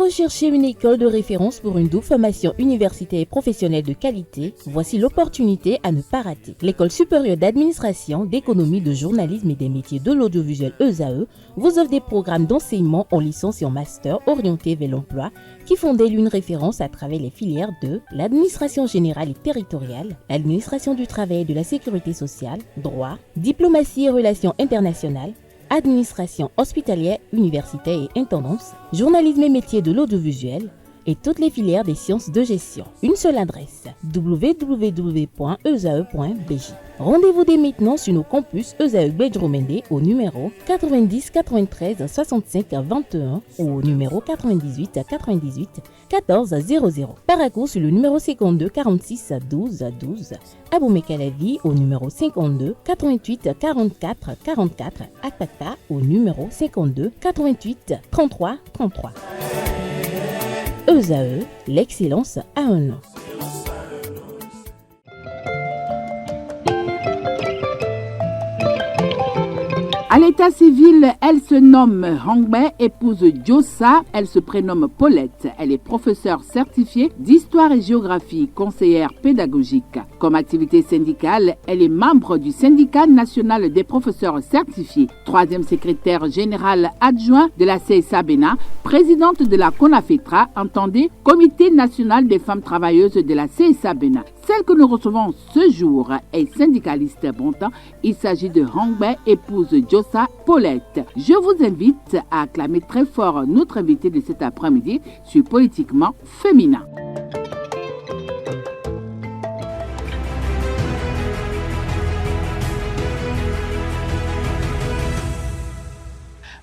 recherchez une école de référence pour une double formation universitaire et professionnelle de qualité? Voici l'opportunité à ne pas rater. L'École supérieure d'administration, d'économie, de journalisme et des métiers de l'audiovisuel ESAE vous offre des programmes d'enseignement en licence et en master orientés vers l'emploi qui font d'elle une référence à travers les filières de l'administration générale et territoriale, l'administration du travail et de la sécurité sociale, droit, diplomatie et relations internationales, administration hospitalière, universitaire et intendance, journalisme et métiers de l'audiovisuel et toutes les filières des sciences de gestion. Une seule adresse, www.esae.bj. Rendez-vous dès maintenant sur nos campus ESAE Bedromende au numéro 90 93 65 21 ou au numéro 98 98 14 00. Paracourt sur le numéro 52 46 12 12. Aboumé-Calavi au numéro 52 88 44 44. Akpaka au numéro 52 88 33 33. ESAE, l'excellence à un nom. À l'état civil, elle se nomme Hongbe, épouse Diossa, elle se prénomme Paulette. Elle est professeure certifiée d'histoire et géographie, conseillère pédagogique. Comme activité syndicale, elle est membre du syndicat national des professeurs certifiés, troisième secrétaire général adjoint de la CSA Bénin, présidente de la CONAFETRA, entendez, Comité national des femmes travailleuses de la CSA Bénin. Celle que nous recevons ce jour est syndicaliste bon temps. Il s'agit de Hongbe, épouse Diossa Paulette. Je vous invite à acclamer très fort notre invité de cet après-midi sur Politiquement Féminin.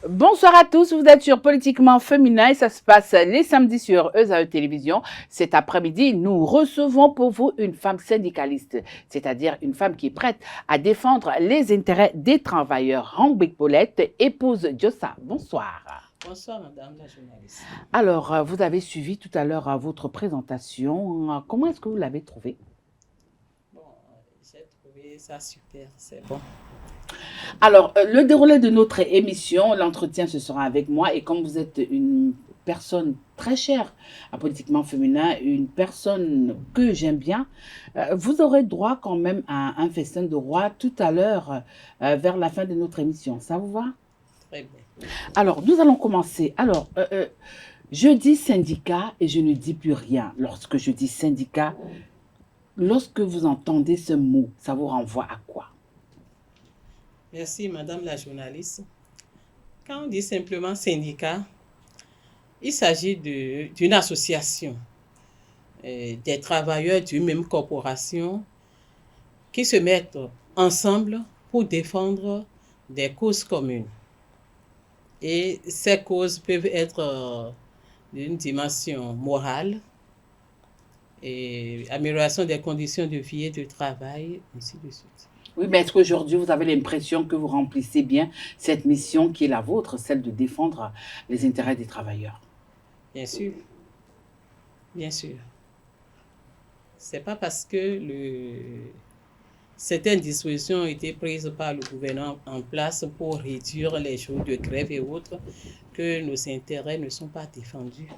Bonsoir à tous, vous êtes sur Politiquement Féminin et ça se passe les samedis sur ESAE Télévision. Cet après-midi, nous recevons pour vous une femme syndicaliste, c'est-à-dire une femme qui est prête à défendre les intérêts des travailleurs. Hongbe Paulette, épouse Diossa. Bonsoir. Bonsoir, madame la journaliste. Alors, vous avez suivi tout à l'heure votre présentation. Comment est-ce que vous l'avez trouvée? Bon, j'ai trouvé ça super, c'est bon. Alors, le déroulé de notre émission, l'entretien, ce sera avec moi. Et comme vous êtes une personne très chère à Politiquement Féminin, une personne que j'aime bien, vous aurez droit quand même à un festin de roi tout à l'heure, vers la fin de notre émission. Ça vous va? Très bien. Alors, nous allons commencer. Alors, je dis syndicat et je ne dis plus rien. Lorsque je dis syndicat, lorsque vous entendez ce mot, ça vous renvoie à quoi? Merci, madame la journaliste. Quand on dit simplement syndicat, il s'agit d'une association des travailleurs d'une même corporation qui se mettent ensemble pour défendre des causes communes. Et ces causes peuvent être d'une dimension morale, et amélioration des conditions de vie et de travail, ainsi de suite. Oui, mais est-ce qu'aujourd'hui, vous avez l'impression que vous remplissez bien cette mission qui est la vôtre, celle de défendre les intérêts des travailleurs? Bien sûr. Bien sûr. C'est pas parce que certaines dispositions ont été prises par le gouvernement en place pour réduire les jours de grève et autres que nos intérêts ne sont pas défendus.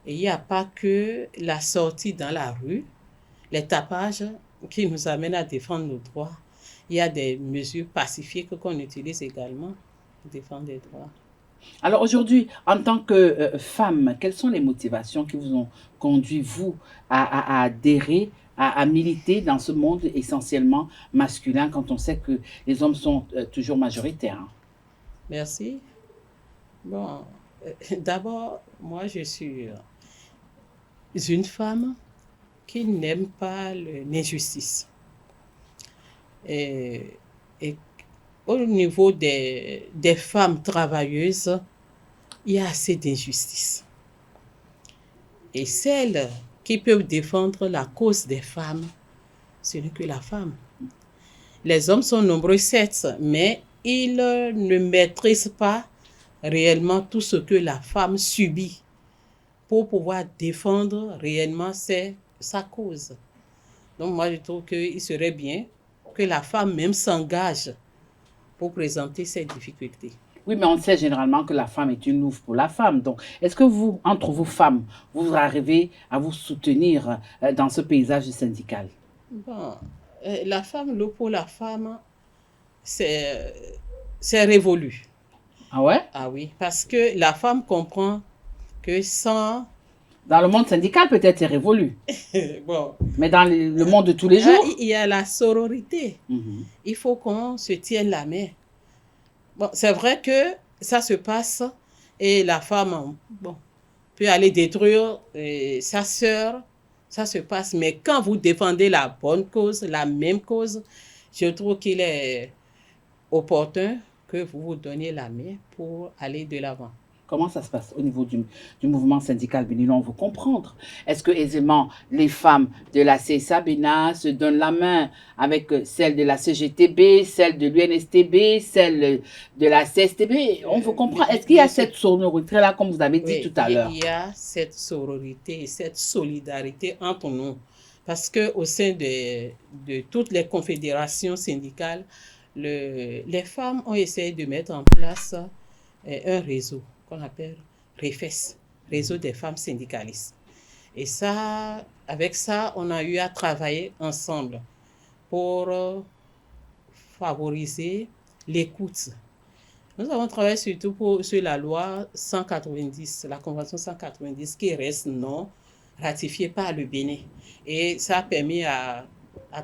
Et il n'y a pas que la sortie dans la rue, les tapages qui nous amènent à défendre nos droits. Il y a des mesures pacifiques qu'on utilise également pour défendre les droits. Alors aujourd'hui, en tant que femme, quelles sont les motivations qui vous ont conduit, vous, à adhérer, à militer dans ce monde essentiellement masculin quand on sait que les hommes sont toujours majoritaires? Merci. Bon, d'abord, moi je suis une femme qui n'aime pas l'injustice. Et au niveau des femmes travailleuses, il y a assez d'injustice. Et celles qui peuvent défendre la cause des femmes, ce n'est que la femme. Les hommes sont nombreux, certes, mais ils ne maîtrisent pas réellement tout ce que la femme subit pour pouvoir défendre réellement sa cause. Donc moi, je trouve qu'il serait bien que la femme même s'engage pour présenter ses difficultés. Oui, mais on sait généralement que la femme est une louve pour la femme. Donc, est-ce que vous, entre vous femmes, vous arrivez à vous soutenir dans ce paysage syndical? Bon, la femme, le pour la femme, c'est c'est révolu. Ah ouais? Ah oui, parce que la femme comprend que sans... Dans le monde syndical, peut-être c'est révolu. Bon, Mais dans le monde de tous les jours? il y a la sororité. Mhm. Il faut qu'on se tienne la main. Bon, c'est vrai que ça se passe et la femme, bon, peut aller détruire sa sœur. Ça se passe. Mais quand vous défendez la bonne cause, la même cause, je trouve qu'il est opportun que vous vous donniez la main pour aller de l'avant. Comment ça se passe au niveau du mouvement syndical Bénilon? On veut comprendre. Est-ce que aisément les femmes de la CSA-BENA se donnent la main avec celles de la CGTB, celles de l'UNSTB, celles de la CSTB? On veut comprendre. Est-ce qu'il y a cette sonorité-là, comme vous avez dit Oui, tout à l'heure? il y a cette sororité et cette solidarité entre nous. Parce qu'au sein de toutes les confédérations syndicales, les femmes ont essayé de mettre en place un réseau qu'on appelle REFES, Réseau des femmes syndicalistes. Et ça, avec ça, on a eu à travailler ensemble pour favoriser l'écoute. Nous avons travaillé surtout sur la loi 190, la Convention 190, qui reste non ratifiée par le Bénin. Et ça a permis à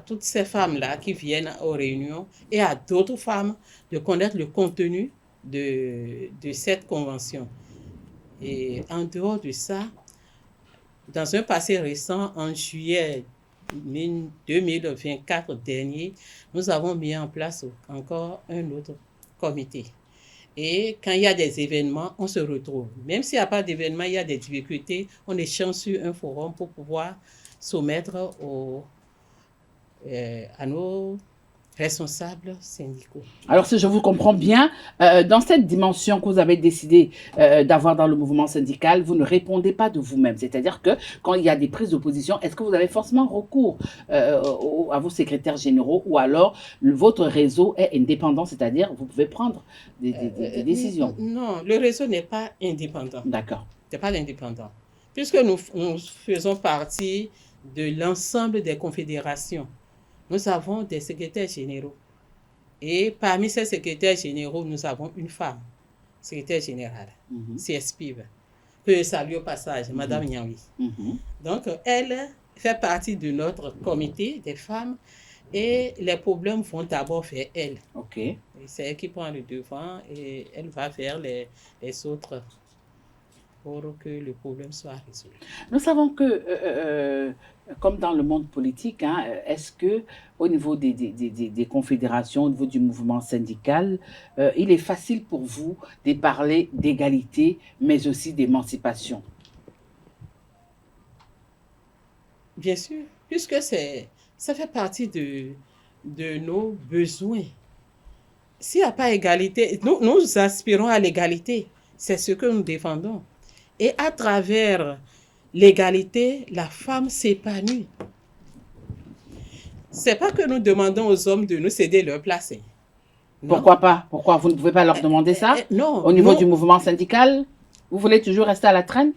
toutes ces femmes-là qui viennent aux réunions et à d'autres femmes de connaître le contenu de cette convention. Et en dehors de ça, dans un passé récent, en juillet 2024 dernier, nous avons mis en place encore un autre comité. Et quand il y a des événements, on se retrouve. Même s'il n'y a pas d'événement, il y a des difficultés, on échange sur un forum pour pouvoir soumettre à nos responsables syndicaux. Alors, si je vous comprends bien, dans cette dimension que vous avez décidé d'avoir dans le mouvement syndical, vous ne répondez pas de vous-même. C'est-à-dire que quand il y a des prises de position, est-ce que vous avez forcément recours à vos secrétaires généraux ou alors votre réseau est indépendant, c'est-à-dire vous pouvez prendre des décisions? Non, le réseau n'est pas indépendant. D'accord. C'est pas indépendant. Puisque nous faisons partie de l'ensemble des confédérations, nous avons des secrétaires généraux. Et parmi ces secrétaires généraux, nous avons une femme, secrétaire générale, CSPIV, que je salue au passage, Madame Nyawi. Donc, elle fait partie de notre comité des femmes et les problèmes vont d'abord vers elle. OK. C'est elle qui prend le devant et elle va vers les autres pour que le problème soit résolu. Nous savons que, comme dans le monde politique, hein, est-ce que au niveau des confédérations, au niveau du mouvement syndical, il est facile pour vous de parler d'égalité, mais aussi d'émancipation? Bien sûr, puisque ça fait partie de nos besoins. S'il n'y a pas égalité, nous aspirons à l'égalité. C'est ce que nous défendons. Et à travers l'égalité, la femme s'épanouit. C'est pas que nous demandons aux hommes de nous céder leur place. Pourquoi pas? Pourquoi vous ne pouvez pas leur demander ça? Non. Au niveau du mouvement syndical, vous voulez toujours rester à la traîne?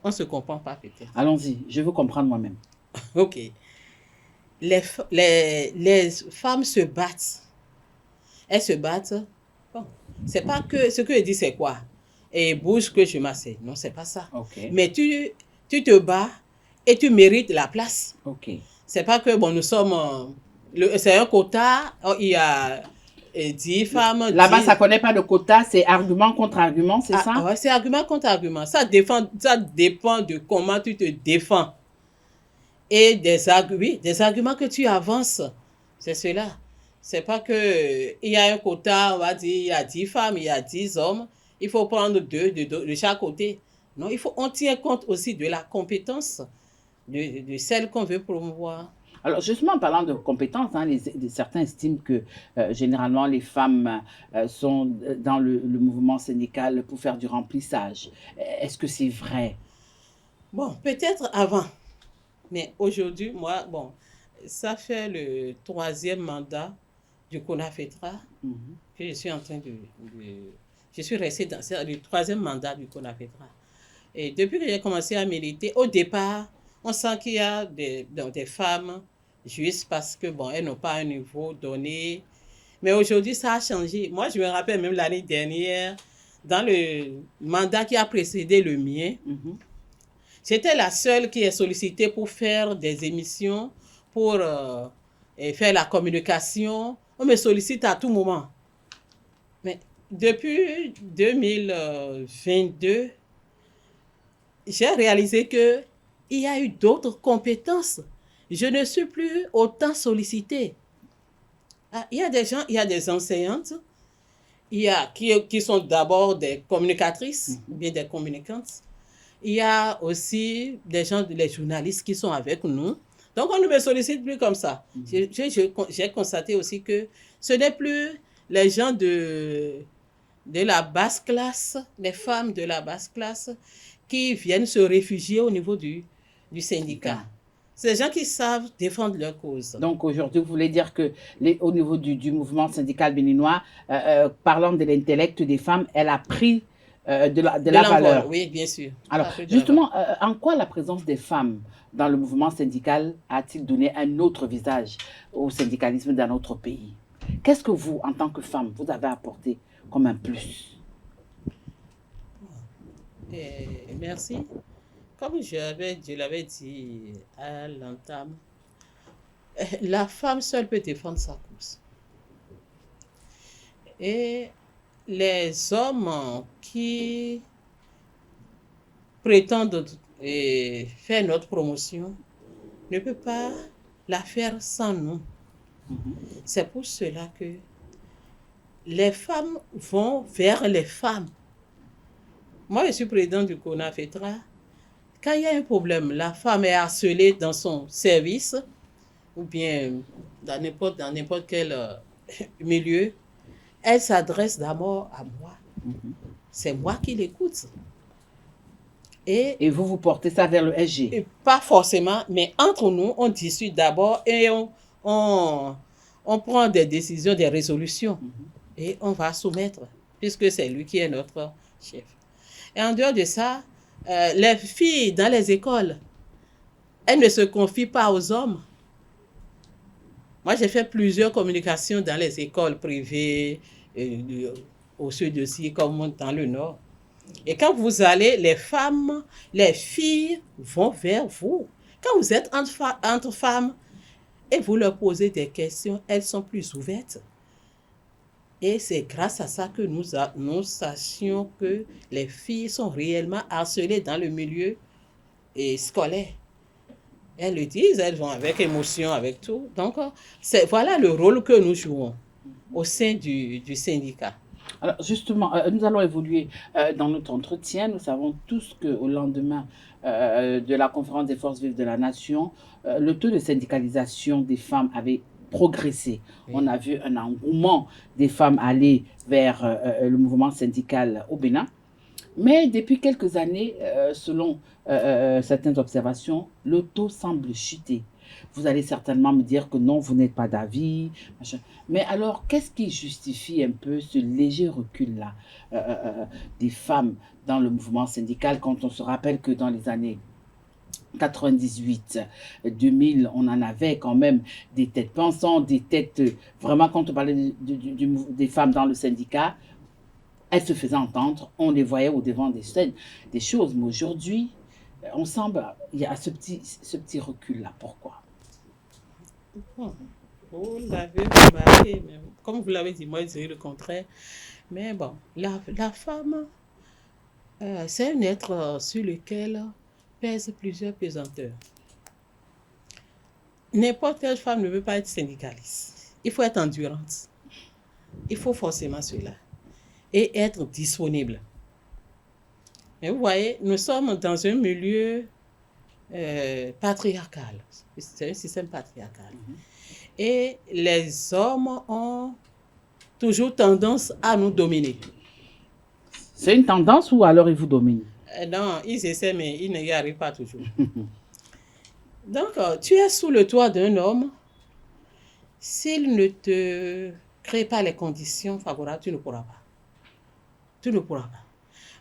On ne se comprend pas peut-être. Allons-y, je veux comprendre moi-même. Ok. Les femmes se battent. Elles se battent. Bon, c'est pas que ce que je dis, c'est quoi? Et bouge que je m'asseye. Non, c'est pas ça. Okay. Mais tu te bats et tu mérites la place. Okay. C'est pas que, bon, nous sommes... c'est un quota, il y a 10 femmes... Là-bas, ça ne connaît pas de quota, c'est argument contre argument, c'est ça? Ouais, c'est argument contre argument. Ça dépend de comment tu te défends. Et des arguments que tu avances, c'est cela. C'est pas que il y a un quota, on va dire, il y a 10 femmes, il y a 10 hommes. Il faut prendre 2 de chaque côté. Non, on tient compte aussi de la compétence de celle qu'on veut promouvoir. Alors, justement, en parlant de compétences, hein, certains estiment que généralement les femmes sont dans le mouvement syndical pour faire du remplissage. Est-ce que c'est vrai? Bon, peut-être avant. Mais aujourd'hui, moi, bon, ça fait le 3e mandat du CONAFETRA que je suis en train je suis restée dans le 3e mandat du CONAFETRA. Et depuis que j'ai commencé à militer, au départ, on sent qu'il y a des femmes juste parce que, bon, elles n'ont pas un niveau donné. Mais aujourd'hui, ça a changé. Moi, je me rappelle même l'année dernière, dans le mandat qui a précédé le mien, j'étais la seule qui est sollicitée pour faire des émissions, pour faire la communication. On me sollicite à tout moment. Mais depuis 2022, j'ai réalisé qu'il y a eu d'autres compétences. Je ne suis plus autant sollicitée. Il y a des gens, il y a des enseignantes, il y a qui sont d'abord des communicatrices, ou bien des communicantes. Il y a aussi des gens, les journalistes qui sont avec nous. Donc, on ne me sollicite plus comme ça. J'ai constaté aussi que ce n'est plus les gens de la basse classe, les femmes de la basse classe, qui viennent se réfugier au niveau du syndicat. C'est des gens qui savent défendre leur cause. Donc aujourd'hui, vous voulez dire que au niveau du mouvement syndical béninois, parlant de l'intellect des femmes, elle a pris de la valeur. Oui, bien sûr. Alors justement, en quoi la présence des femmes dans le mouvement syndical a-t-il donné un autre visage au syndicalisme dans notre pays? Qu'est-ce que vous, en tant que femme, vous avez apporté comme un plus? Merci. Comme je l'avais dit à l'entame, la femme seule peut défendre sa cause. Et les hommes qui prétendent faire notre promotion ne peuvent pas la faire sans nous. C'est pour cela que les femmes vont vers les femmes. Moi, je suis présidente du CONAFETRA. Quand il y a un problème, la femme est harcelée dans son service ou bien dans n'importe quel milieu, elle s'adresse d'abord à moi. C'est moi qui l'écoute. Et vous portez ça vers le SG? Pas forcément, mais entre nous, on discute d'abord et on prend des décisions, des résolutions. Et on va soumettre, puisque c'est lui qui est notre chef. Et en dehors de ça, les filles dans les écoles, elles ne se confient pas aux hommes. Moi, j'ai fait plusieurs communications dans les écoles privées, au sud aussi, comme dans le nord. Et quand vous allez, les filles vont vers vous. Quand vous êtes entre femmes et vous leur posez des questions, elles sont plus ouvertes. Et c'est grâce à ça que nous sachions que les filles sont réellement harcelées dans le milieu scolaire. Elles le disent, elles vont avec émotion, avec tout. Donc, voilà le rôle que nous jouons au sein du syndicat. Alors justement, nous allons évoluer dans notre entretien. Nous savons tous qu'au lendemain de la conférence des forces vives de la nation, le taux de syndicalisation des femmes avait progressé. Oui. On a vu un engouement des femmes aller vers le mouvement syndical au Bénin. Mais depuis quelques années, selon certaines observations, le taux semble chuter. Vous allez certainement me dire que non, vous n'êtes pas d'avis. Mais alors, qu'est-ce qui justifie un peu ce léger recul-là des femmes dans le mouvement syndical, quand on se rappelle que dans les années 98, 2000, on en avait quand même des têtes pensantes, des têtes, vraiment quand on parlait des femmes dans le syndicat, elles se faisaient entendre, on les voyait au devant des scènes, des choses. Mais aujourd'hui, on semble, il y a ce petit recul-là. Pourquoi? Vous l'avez remarqué, comme vous l'avez dit, moi je dirais le contraire. Mais bon, la femme, c'est un être sur lequel pèse plusieurs pesanteurs. N'importe quelle femme ne veut pas être syndicaliste. Il faut être endurante. Il faut forcément cela. Et être disponible. Mais vous voyez, nous sommes dans un milieu patriarcal. C'est un système patriarcal. Et les hommes ont toujours tendance à nous dominer. C'est une tendance ou alors ils vous dominent? Non, ils essaient, mais ils n'y arrivent pas toujours. Donc, tu es sous le toit d'un homme. S'il ne te crées pas les conditions favorables, tu ne pourras pas. Tu ne pourras pas.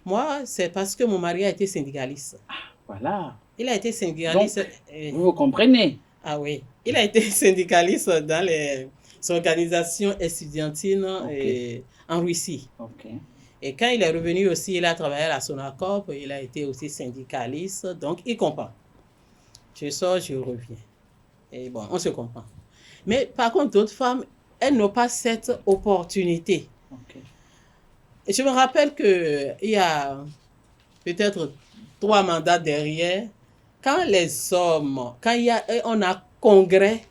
Moi, c'est parce que mon mari a été syndicaliste. Voilà. Il a été syndicaliste. Donc, vous comprenez. Ah oui. Il a été syndicaliste dans les organisations estudiantines en Russie. Ok. Et quand il est revenu aussi, il a travaillé à la Sonacorp, il a été aussi syndicaliste, donc il comprend. Je sors, je reviens. Et bon, on se comprend. Mais par contre, d'autres femmes, elles n'ont pas cette opportunité. Ok. Et je me rappelle qu'il y a peut-être 3 mandats derrière, quand les hommes, on a congrès,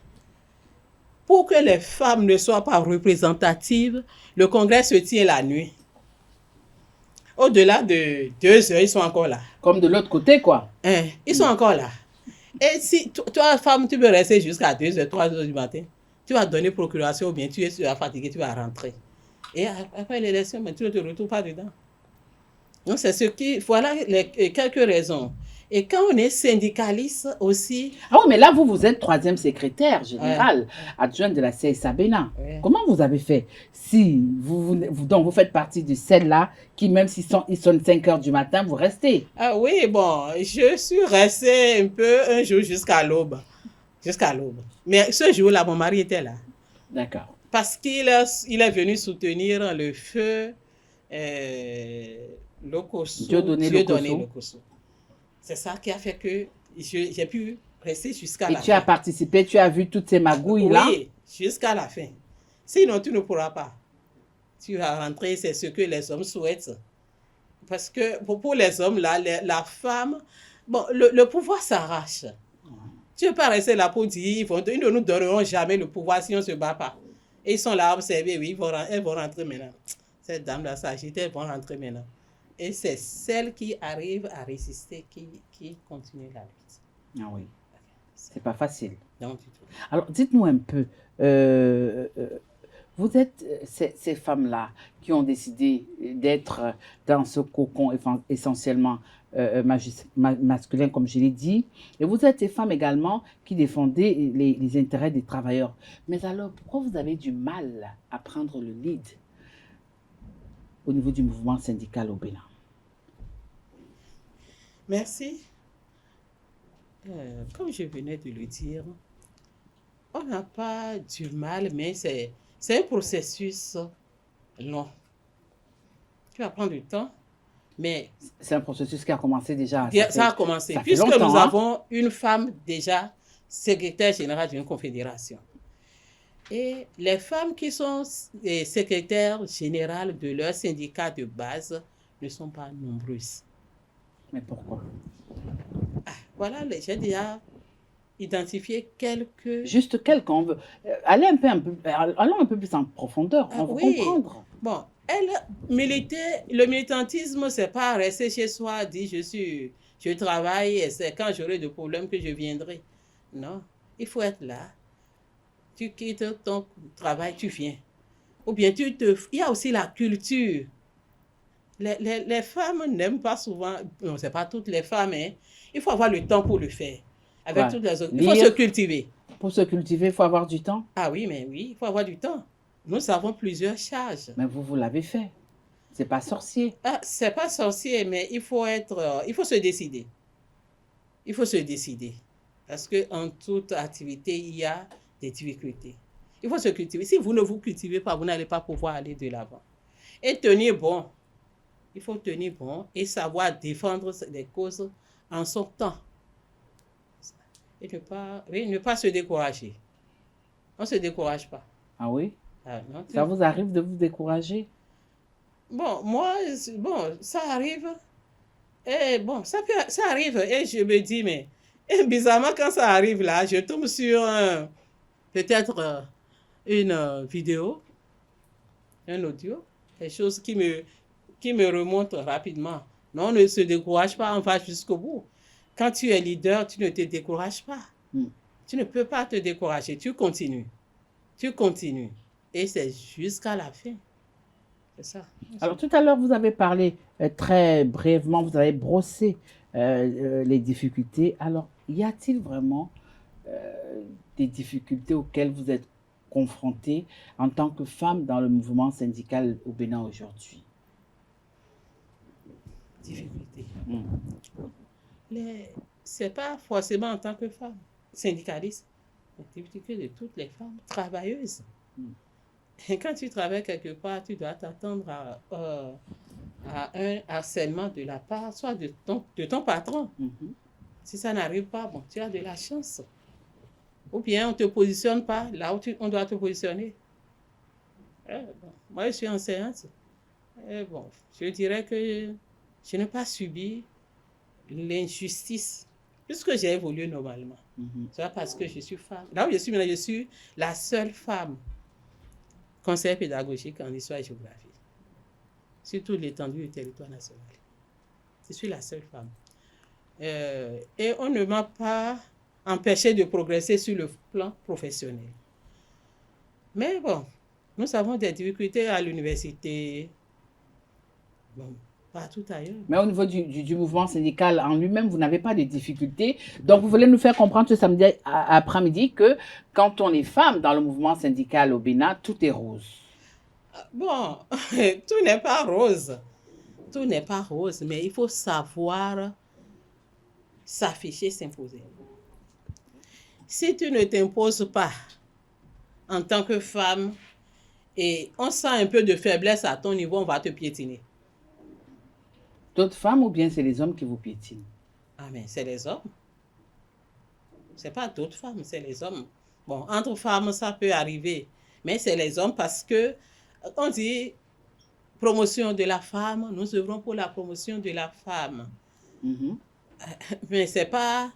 pour que les femmes ne soient pas représentatives, le congrès se tient la nuit. Au-delà de 2 heures, ils sont encore là. Comme de l'autre côté, quoi. Ils sont encore là. Et si toi, femme, tu peux rester jusqu'à 2 heures, 3 heures du matin, tu vas donner procuration ou bien tu es fatigué, tu vas rentrer. Et après l'élection, tu ne te retrouves pas dedans. Donc, c'est ce qui... Voilà quelques raisons. Et quand on est syndicaliste aussi... Ah oui, mais là, vous êtes 3e secrétaire général, adjointe de la CSA Bénin. Ouais. Comment vous avez fait? Si donc vous faites partie de celles-là qui, même s'ils sonnent 5 heures du matin, vous restez. Ah oui, bon, je suis restée un jour jusqu'à l'aube. Jusqu'à l'aube. Mais ce jour-là, mon mari était là. D'accord. Parce qu'il est venu soutenir le feu Lokosso. Dieudonné Lokosso. C'est ça qui a fait que j'ai pu rester jusqu'à la fin. Et tu as participé, tu as vu toutes ces magouilles-là? Oui, jusqu'à la fin. Sinon, tu ne pourras pas. Tu vas rentrer, c'est ce que les hommes souhaitent. Parce que pour les hommes, là, la femme, bon, le pouvoir s'arrache. Tu ne peux pas rester là pour dire, ils ne nous donneront jamais le pouvoir si on ne se bat pas. Et ils sont là à observer, oui, elles vont rentrer maintenant. Cette dame-là s'agite, elles vont rentrer maintenant. Et c'est celle qui arrive à résister, qui continue la lutte. Ah oui, c'est pas facile. Non, du tout. Alors, dites-nous un peu, vous êtes ces femmes-là qui ont décidé d'être dans ce cocon essentiellement masculin, comme je l'ai dit, et vous êtes ces femmes également qui défendaient les intérêts des travailleurs. Mais alors, pourquoi vous avez du mal à prendre le lead au niveau du mouvement syndical au Bénin? Merci. Comme je venais de le dire, on n'a pas du mal, mais c'est un processus long. Tu vas prendre du temps, mais... C'est un processus qui a commencé déjà. Ça a commencé, puisque nous avons une femme déjà secrétaire générale d'une confédération. Et les femmes qui sont secrétaires générales de leur syndicat de base ne sont pas nombreuses. Mais pourquoi? Voilà, j'ai déjà identifié quelques... Juste quelques, on veut... allons un peu plus en profondeur, on veut comprendre. Bon, le militantisme, c'est pas rester chez soi, dire je travaille et c'est quand j'aurai de problèmes que je viendrai. Non, il faut être là. Tu quittes ton travail, tu viens. Ou bien il y a aussi la culture. Les femmes n'aiment pas souvent, non, c'est pas toutes les femmes, hein. Il faut avoir le temps pour le faire. Avec toutes les autres. Il faut se cultiver. Pour se cultiver, il faut avoir du temps. Ah oui, mais oui, il faut avoir du temps. Nous avons plusieurs charges. Mais vous l'avez fait. C'est pas sorcier. C'est pas sorcier, mais il faut se décider. Il faut se décider. Parce qu'en toute activité, il y a des difficultés. Il faut se cultiver. Si vous ne vous cultivez pas, vous n'allez pas pouvoir aller de l'avant. Et tenir bon. Il faut tenir bon et savoir défendre les causes en son temps. Et ne pas se décourager. On ne se décourage pas. Ah oui? Non, ça vous arrive de vous décourager? Bon, moi, ça arrive. Et bon, ça arrive. Et je me dis, mais bizarrement, quand ça arrive là, je tombe sur peut-être une vidéo, un audio, quelque chose qui me remonte rapidement. Non, on ne se décourage pas, on va jusqu'au bout. Quand tu es leader, tu ne te décourages pas. Tu ne peux pas te décourager, tu continues. Tu continues. Et c'est jusqu'à la fin. C'est ça. Alors, tout à l'heure, vous avez parlé très brièvement, vous avez brossé les difficultés. Alors, y a-t-il vraiment des difficultés auxquelles vous êtes confrontée en tant que femme dans le mouvement syndical au Bénin aujourd'hui? Difficulté. C'est pas forcément en tant que femme syndicaliste, mais difficulté de toutes les femmes travailleuses. Et quand tu travailles quelque part, tu dois t'attendre à un harcèlement de la part, soit de ton patron. Si ça n'arrive pas, bon, tu as de la chance. Ou bien on ne te positionne pas là où on doit te positionner. Moi, je suis enseignante. Bon, je dirais que je n'ai pas subi l'injustice puisque j'ai évolué normalement. C'est pas parce que je suis femme. Là où je suis maintenant, je suis la seule femme conseillère pédagogique en histoire et géographie sur toute l'étendue du territoire national. Je suis la seule femme. Et on ne m'a pas empêché de progresser sur le plan professionnel. Mais bon, nous avons des difficultés à l'université, bon, partout ailleurs. Mais au niveau du mouvement syndical en lui-même, vous n'avez pas de difficultés. Donc, vous voulez nous faire comprendre ce samedi après-midi que quand on est femme dans le mouvement syndical au Bénin, tout est rose. Bon, tout n'est pas rose. Tout n'est pas rose, mais il faut savoir s'afficher, s'imposer. Si tu ne t'imposes pas en tant que femme et on sent un peu de faiblesse à ton niveau, on va te piétiner. D'autres femmes ou bien c'est les hommes qui vous piétinent? Ah, mais c'est les hommes. C'est pas d'autres femmes, c'est les hommes. Bon, entre femmes, ça peut arriver, mais c'est les hommes parce que, on dit promotion de la femme, nous œuvrons pour la promotion de la femme. Mais c'est pas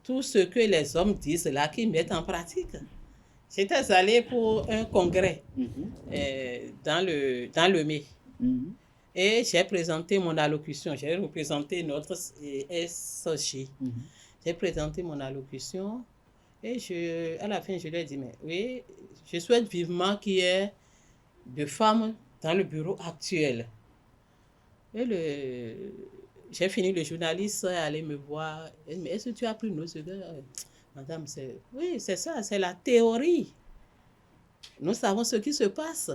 tout ce que les hommes disent là qu'ils mettent en pratique. J'étais allée pour un congrès dans le mai. Et j'ai présenté mon allocution. J'ai représenté notre SG. J'ai présenté mon allocution et à la fin, je lui ai dit, mais oui, je souhaite vivement qu'il y ait de femmes dans le bureau actuel. Et j'ai fini, le journaliste est allé me voir. Mais est-ce que tu as pris nos secondes? Madame, oui, c'est ça, c'est la théorie. Nous savons ce qui se passe.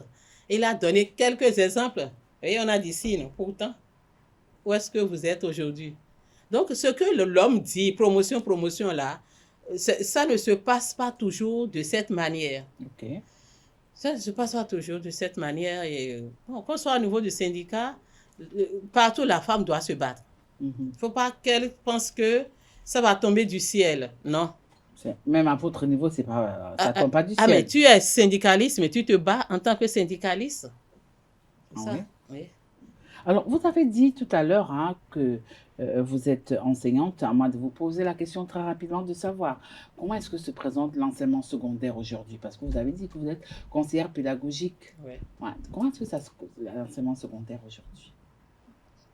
Il a donné quelques exemples. Et on a dit si, pourtant, où est-ce que vous êtes aujourd'hui? Donc, ce que l'homme dit, promotion, là, ça ne se passe pas toujours de cette manière. Ça ne se passe pas toujours de cette manière. Et, bon, qu'on soit au niveau du syndicat, partout la femme doit se battre. Il ne faut pas qu'elle pense que ça va tomber du ciel. Non. Même à votre niveau, ça ne tombe pas du ciel. Ah, mais tu es syndicaliste, mais tu te bats en tant que syndicaliste. C'est ça? Oui. Alors, vous avez dit tout à l'heure que vous êtes enseignante. À moi de vous poser la question très rapidement de savoir comment est-ce que se présente l'enseignement secondaire aujourd'hui? Parce que vous avez dit que vous êtes conseillère pédagogique. Oui. Ouais. Comment est-ce que l'enseignement secondaire aujourd'hui?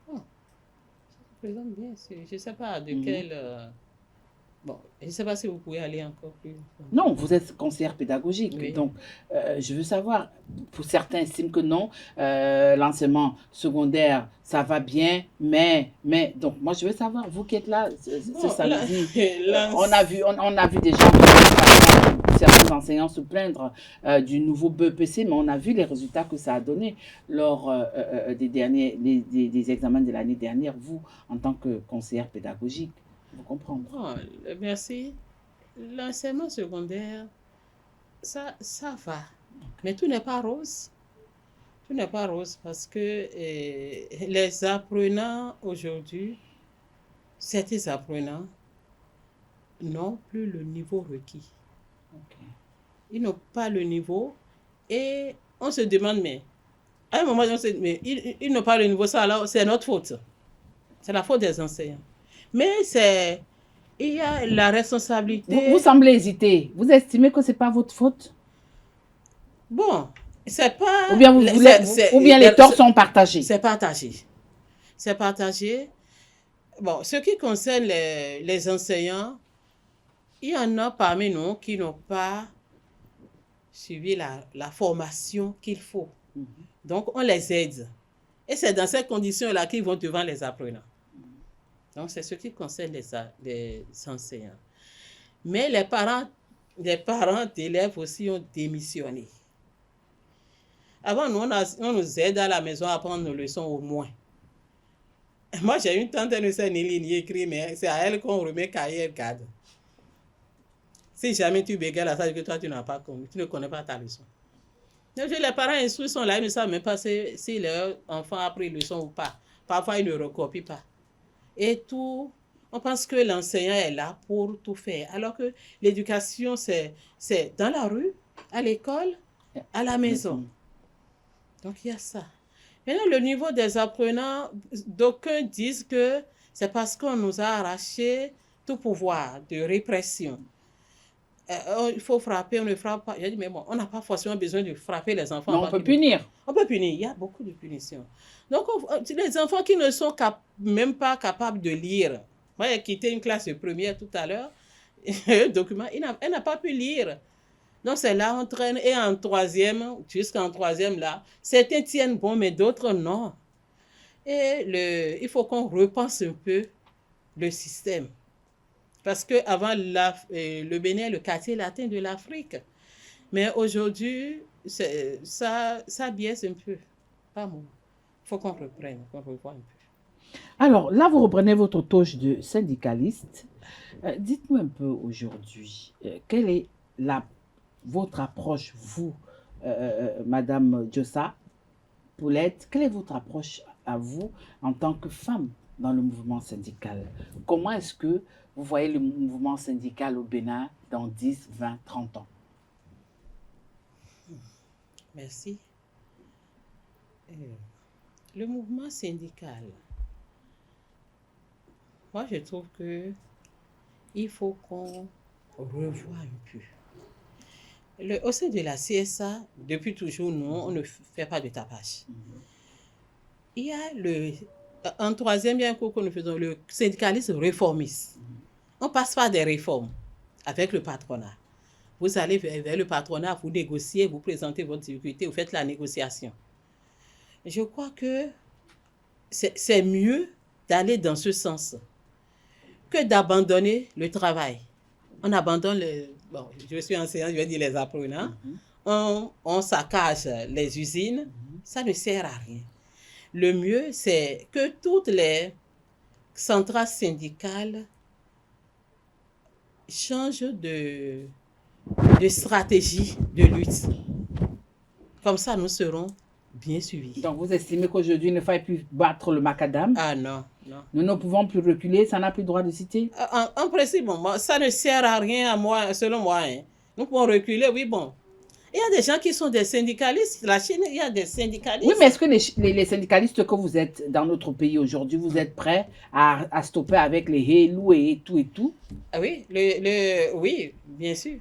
Ça se présente bien. Je ne sais pas de quel... Bon, je ne sais pas si vous pouvez aller encore plus. Non, vous êtes conseillère pédagogique. Oui. Donc, je veux savoir, pour certains estiment que non, l'enseignement secondaire, ça va bien, mais, donc, moi, je veux savoir, vous qui êtes là ce samedi, on a vu des gens, certains enseignants se plaindre du nouveau BEPC, mais on a vu les résultats que ça a donné lors des examens de l'année dernière, vous, en tant que conseillère pédagogique. Vous comprenez? Bon, merci. L'enseignement secondaire, ça va. Mais tout n'est pas rose. Tout n'est pas rose parce que les apprenants aujourd'hui, certains apprenants n'ont plus le niveau requis. Ils n'ont pas le niveau et on se demande, mais à un moment, on se dit, mais ils n'ont pas le niveau, ça alors c'est notre faute. C'est la faute des enseignants. Mais il y a la responsabilité. Vous semblez hésiter. Vous estimez que ce n'est pas votre faute? Bon, c'est pas... Ou bien les torts sont partagés? C'est partagé. C'est partagé. Bon, ce qui concerne les enseignants, il y en a parmi nous qui n'ont pas suivi la formation qu'il faut. Donc, on les aide. Et c'est dans ces conditions-là qu'ils vont devant les apprenants. Donc, c'est ce qui concerne les enseignants. Mais les parents des parents d'élèves aussi ont démissionné. Avant, nous, on nous aide à la maison à apprendre nos leçons au moins. Moi, j'ai une tante, elle ne sait ni lire ni écrire, mais c'est à elle qu'on remet cahier, elle garde. Si jamais tu bégayes là, ça veut dire que toi, tu n'as pas compris, tu ne connais pas ta leçon. Donc, les parents instruits sont là, ils ne savent même pas si leur enfant a pris leçon ou pas. Parfois, ils ne recopient pas. Et tout, on pense que l'enseignant est là pour tout faire. Alors que l'éducation, c'est dans la rue, à l'école, à la maison. Donc, il y a ça. Maintenant, le niveau des apprenants, d'aucuns disent que c'est parce qu'on nous a arraché tout pouvoir de répression. Il faut frapper, on ne frappe pas. J'ai dit, mais bon, on n'a pas forcément besoin de frapper les enfants. Mais on peut punir. On peut punir, il y a beaucoup de punitions. Donc, les enfants qui ne sont même pas capables de lire. Moi, j'ai quitté une classe de première tout à l'heure, un document, elle n'a pas pu lire. Donc, c'est là on traîne. Et en troisième, jusqu'en troisième, là, certains tiennent bon, mais d'autres non. Et il faut qu'on repense un peu le système. Parce qu'avant, le Bénin est le quartier latin de l'Afrique. Mais aujourd'hui, ça biaise un peu. Pas moi. Il faut qu'on reprenne, qu'on revoie un peu. Alors, là, vous reprenez votre touche de syndicaliste. Dites-nous un peu aujourd'hui, quelle est votre approche, vous, Madame Djossa Poulette, quelle est votre approche à vous en tant que femme dans le mouvement syndical? Comment est-ce que vous voyez le mouvement syndical au Bénin dans 10, 20, 30 ans? Merci. Le mouvement syndical, moi je trouve qu'il faut qu'on revoie un peu. Au sein de la CSA, depuis toujours, nous, on ne fait pas de tapage. Il y a en troisième, il y a un cours que nous faisons, le syndicalisme réformiste. On passe par des réformes avec le patronat. Vous allez vers le patronat, vous négociez, vous présentez votre difficulté, vous faites la négociation. Je crois que c'est mieux d'aller dans ce sens que d'abandonner le travail. On abandonne bon, je suis enseignant, je vais dire les apprenants. On saccage les usines, ça ne sert à rien. Le mieux, c'est que toutes les centrales syndicales changent de stratégie de lutte. Comme ça, nous serons bien suivis. Donc, vous estimez qu'aujourd'hui, il ne faille plus battre le macadam? Ah non, non. Nous ne pouvons plus reculer, ça n'a plus droit de citer? En principe, bon, ça ne sert à rien à moi, selon moi. Hein. Nous pouvons reculer, oui, bon. Il y a des gens qui sont des syndicalistes. La Chine, il y a des syndicalistes. Oui, mais est-ce que les syndicalistes que vous êtes dans notre pays aujourd'hui, vous êtes prêts à stopper avec les Helou et tout et tout? Ah oui, oui, bien sûr.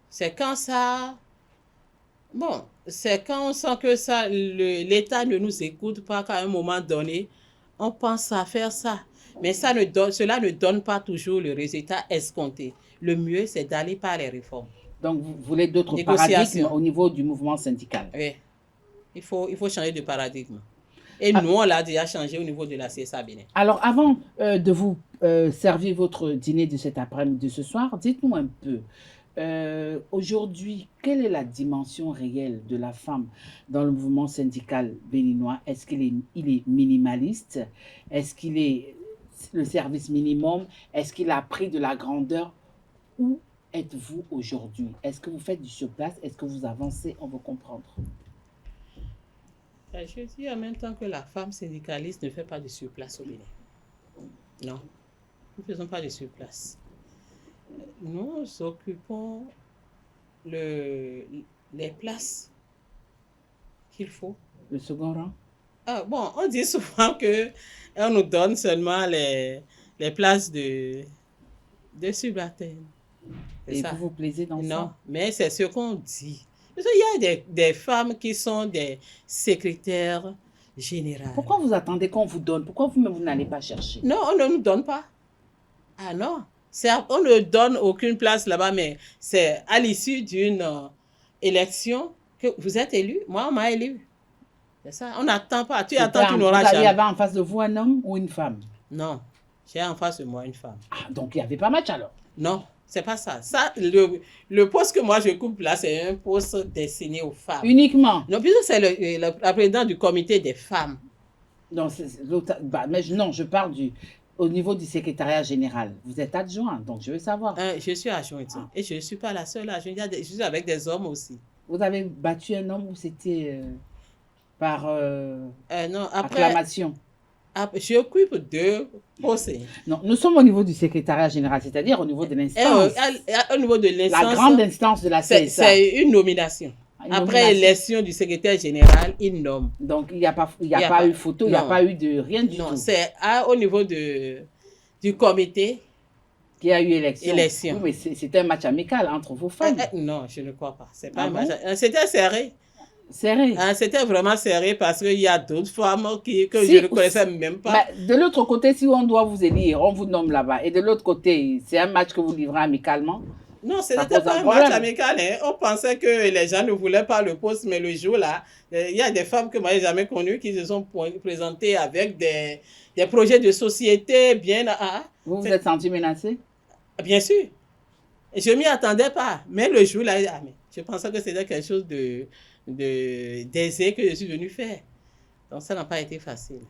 C'est quand ça... Bon, c'est quand on sent que ça, l'État ne nous écoute pas, qu'à un moment donné, on pense à faire ça. Mais cela ne donne pas toujours le résultat escompté. Le mieux, c'est d'aller par les réformes. Donc, vous voulez d'autres paradigmes au niveau du mouvement syndical? Oui. Il faut changer de paradigme. Et nous, on l'a déjà changé au niveau de la CSA Bénin. Alors, avant de vous servir votre dîner de cet après-midi, de ce soir, dites-nous un peu, aujourd'hui, quelle est la dimension réelle de la femme dans le mouvement syndical béninois? Est-ce qu'il est minimaliste? Est-ce qu'il est le service minimum? Est-ce qu'il a pris de la grandeur? Où êtes-vous aujourd'hui? Est-ce que vous faites du surplace? Est-ce que vous avancez? On veut comprendre. Je dis en même temps que la femme syndicaliste ne fait pas de surplace au Bénin. Non, nous ne faisons pas de surplace. Nous occupons les places qu'il faut. Le second rang? Bon, on dit souvent qu'on nous donne seulement les places de subalternes. Et vous vous plaisez dans ça? Non, mais c'est ce qu'on dit. Parce qu'il y a des femmes qui sont des secrétaires générales. Pourquoi vous attendez qu'on vous donne? Pourquoi vous n'allez pas chercher? Non, on ne nous donne pas. Ah non, on ne donne aucune place là-bas, mais c'est à l'issue d'une élection que vous êtes élu. Moi, on m'a élu. C'est ça, on n'attend pas. Tu attends, tu n'auras jamais. Il y avait en face de vous un homme ou une femme? Non, j'ai en face de moi une femme. Ah, donc il n'y avait pas match alors? Non, C'est pas ça. Ça, le poste que moi je coupe là, c'est un poste destiné aux femmes. Uniquement. Non, puisque c'est la présidente du comité des femmes. Non, non, je parle au niveau du secrétariat général. Vous êtes adjoint, donc je veux savoir. Je suis adjointe. Et je ne suis pas la seule adjointe. Je suis avec des hommes aussi. Vous avez battu un homme ou c'était par non, après, acclamation? J'occupe 2 postes. Non, nous sommes au niveau du secrétariat général, c'est-à-dire au niveau de l'instance. Au niveau de l'instance. La grande instance de la CSA. C'est une nomination. Après élection du secrétaire général, il nomme. Donc, il n'y a pas eu photo, il n'y a pas eu de rien du tout. Non, c'est au niveau du comité. Qui a eu élection. Oui, mais c'est un match amical entre vos femmes. Non, je ne crois pas. C'est pas un match. C'était serré. Serré. C'était vraiment serré parce qu'il y a d'autres femmes que je ne connaissais même pas. De l'autre côté, si on doit vous élire, on vous nomme là-bas. Et de l'autre côté, c'est un match que vous livrez amicalement. Non, ce n'était pas un match amical. Hein. On pensait que les gens ne voulaient pas le poste, mais le jour-là, il y a des femmes que moi, je n'ai jamais connues qui se sont présentées avec des projets de société bien... Vous vous êtes senti menacée? Bien sûr. Je ne m'y attendais pas. Mais le jour-là, je pensais que c'était quelque chose d'aisé que je suis venue faire. Donc, ça n'a pas été facile.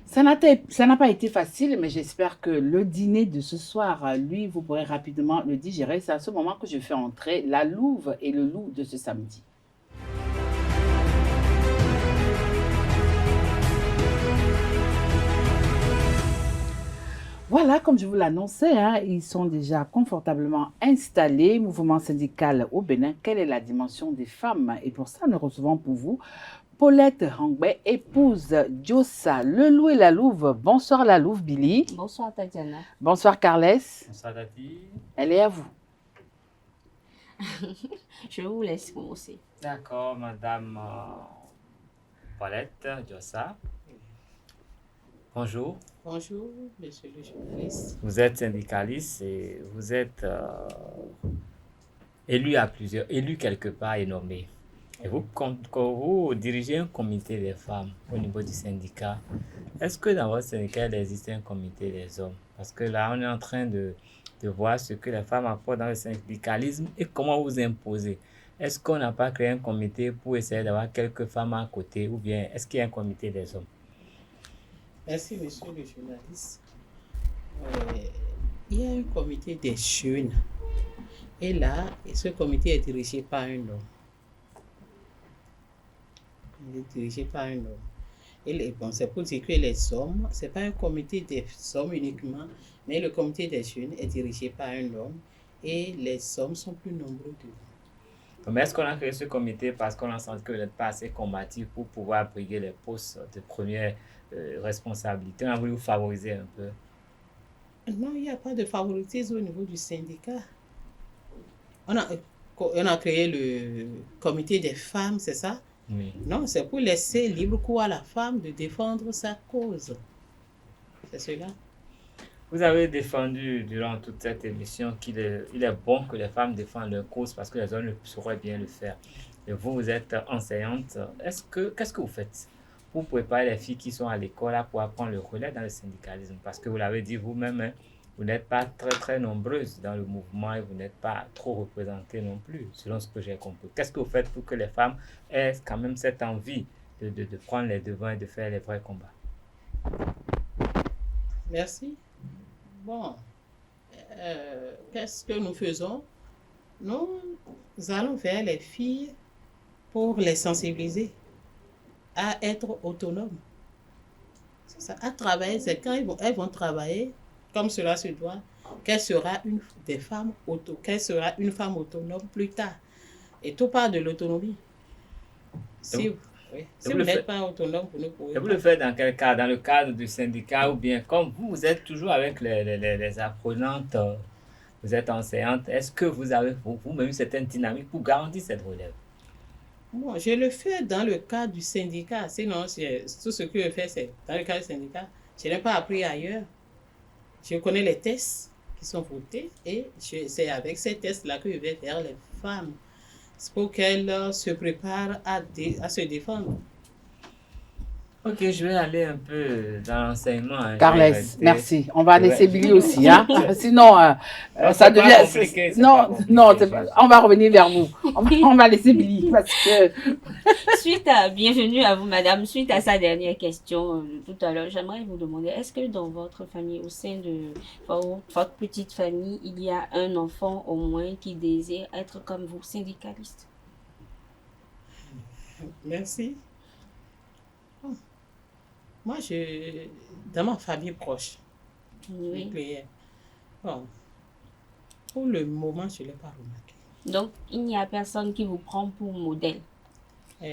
Ça n'a pas été facile, mais j'espère que le dîner de ce soir, lui, vous pourrez rapidement le digérer. C'est à ce moment que je fais entrer la louve et le loup de ce samedi. Voilà, comme je vous l'annonçais, ils sont déjà confortablement installés. Mouvement syndical au Bénin. Quelle est la dimension des femmes? Et pour ça, nous recevons pour vous Paulette Hongbe, épouse Djossa, le loup et la louve. Bonsoir la louve, Billy. Bonsoir Tatiana. Bonsoir Carles. Bonsoir Tati. Elle est à vous. Je vous laisse commencer. D'accord, madame Paulette Djossa. Bonjour. Bonjour, monsieur le journaliste. Vous êtes syndicaliste et vous êtes élu quelque part et nommé. Et quand vous dirigez un comité des femmes au niveau du syndicat, est-ce que dans votre syndicat, il existe un comité des hommes? Parce que là, on est en train de voir ce que les femmes apportent dans le syndicalisme et comment vous imposer. Est-ce qu'on n'a pas créé un comité pour essayer d'avoir quelques femmes à côté ou bien est-ce qu'il y a un comité des hommes? Merci, monsieur le journaliste. Il y a un comité des jeunes. Et là, ce comité est dirigé par un homme. Il est dirigé par un homme. Et bon, c'est pour dire que les hommes, ce n'est pas un comité des hommes uniquement, mais le comité des jeunes est dirigé par un homme et les hommes sont plus nombreux dedans. Mais est-ce qu'on a créé ce comité parce qu'on a senti que vous n'êtes pas assez combatif pour pouvoir briguer les postes de première responsabilité? On a voulu vous favoriser un peu. Non, il n'y a pas de favoritisme au niveau du syndicat. On a créé le comité des femmes, c'est ça? Oui. Non, c'est pour laisser libre cours à la femme de défendre sa cause. C'est cela. Vous avez défendu durant toute cette émission qu'il est bon que les femmes défendent leur cause parce que les hommes ne sauraient bien le faire. Et vous êtes enseignante. Qu'est-ce que vous faites pour préparer les filles qui sont à l'école pour apprendre le relais dans le syndicalisme? Parce que vous l'avez dit vous-même, vous n'êtes pas très très nombreuses dans le mouvement et vous n'êtes pas trop représentées non plus, selon ce que j'ai compris. Qu'est-ce que vous faites pour que les femmes aient quand même cette envie de prendre les devants et de faire les vrais combats? Merci. Bon, qu'est-ce que nous faisons? Nous allons vers les filles pour les sensibiliser à être autonomes. C'est ça, à travailler, c'est quand elles vont travailler comme cela se doit, qu'elle sera qu'elle sera une femme autonome plus tard. Et tout part de l'autonomie. Si vous n'êtes pas autonome, vous ne pouvez pas. Et vous le faites dans quel cadre? Dans le cadre du syndicat ou bien comme vous êtes toujours avec les apprenantes, vous êtes enseignante, est-ce que vous avez vous-même une certaine dynamique pour garantir cette relève? Bon, je le fais dans le cadre du syndicat. Sinon, tout ce que je fais, c'est dans le cadre du syndicat. Je n'ai pas appris ailleurs. Je connais les tests qui sont votés et c'est avec ces tests-là que je vais vers les femmes. C'est pour qu'elles se préparent à se défendre. Ok, je vais aller un peu dans l'enseignement. Hein. Carles, merci. On va laisser Billy aussi. Hein? Sinon, ça c'est pas devient... compliqué, c'est Non, pas compliqué, non, on va revenir vers vous. On va laisser Billy parce que... Bienvenue à vous, madame. Suite à sa dernière question tout à l'heure, j'aimerais vous demander, est-ce que dans votre famille, au sein de votre petite famille, il y a un enfant au moins qui désire être comme vous, syndicaliste? Merci. Moi, dans ma famille proche, Oui. nucléaire, bon, pour le moment, je ne l'ai pas remarqué. Donc, il n'y a personne qui vous prend pour modèle.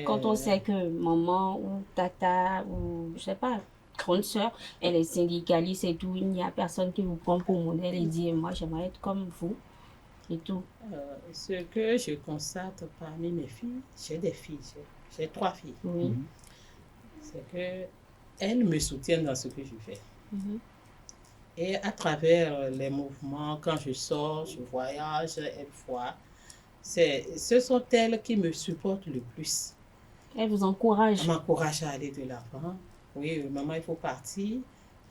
Quand on sait que maman ou tata ou, je sais pas, grande sœur, elle est syndicaliste et tout, il n'y a personne qui vous prend pour modèle et dit, moi, j'aimerais être comme vous et tout. Ce que je constate parmi mes filles, j'ai des filles, j'ai 3 filles. Oui. C'est que elles me soutiennent dans ce que je fais. Mhm. Et à travers les mouvements, quand je sors, je voyage, elles voient, ce sont elles qui me supportent le plus. Elle vous encourage. Elles m'encouragent à aller de l'avant. Oui, maman, il faut partir, il ne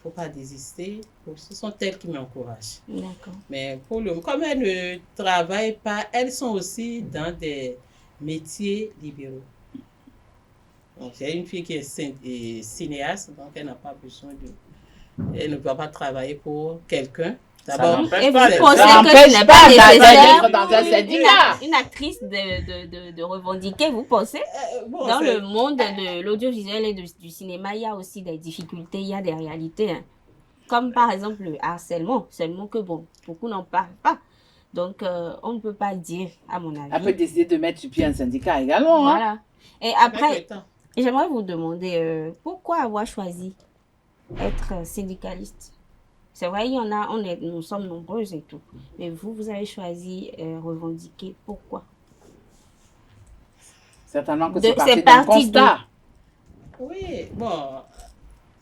faut pas désister. Ce sont elles qui m'encouragent. D'accord. Mais comme elles ne travaillent pas, elles sont aussi dans des métiers libéraux. Donc, j'ai une fille qui est cinéaste, donc elle n'a pas besoin elle ne doit pas travailler pour quelqu'un. D'abord, Et vous pas de- pensez ça que n'empêche ce n'est pas pas d'être nécessaire dans un syndicat. une actrice de revendiquer, vous pensez? bon, Dans le monde de l'audiovisuel et du cinéma, il y a aussi des difficultés, il y a des réalités. Hein. Comme par exemple le harcèlement, seulement que bon, beaucoup n'en parlent pas. Donc, on ne peut pas dire, à mon avis. Elle peut décider de mettre sur pied un syndicat également. Hein? Voilà. Et avec après, le temps. j'aimerais vous demander pourquoi avoir choisi être syndicaliste? C'est vrai, il y en a, nous sommes nombreuses et tout. Mais vous avez choisi revendiquer. Pourquoi? Certainement que C'est c'est parti d'un parti constat. Oui, bon,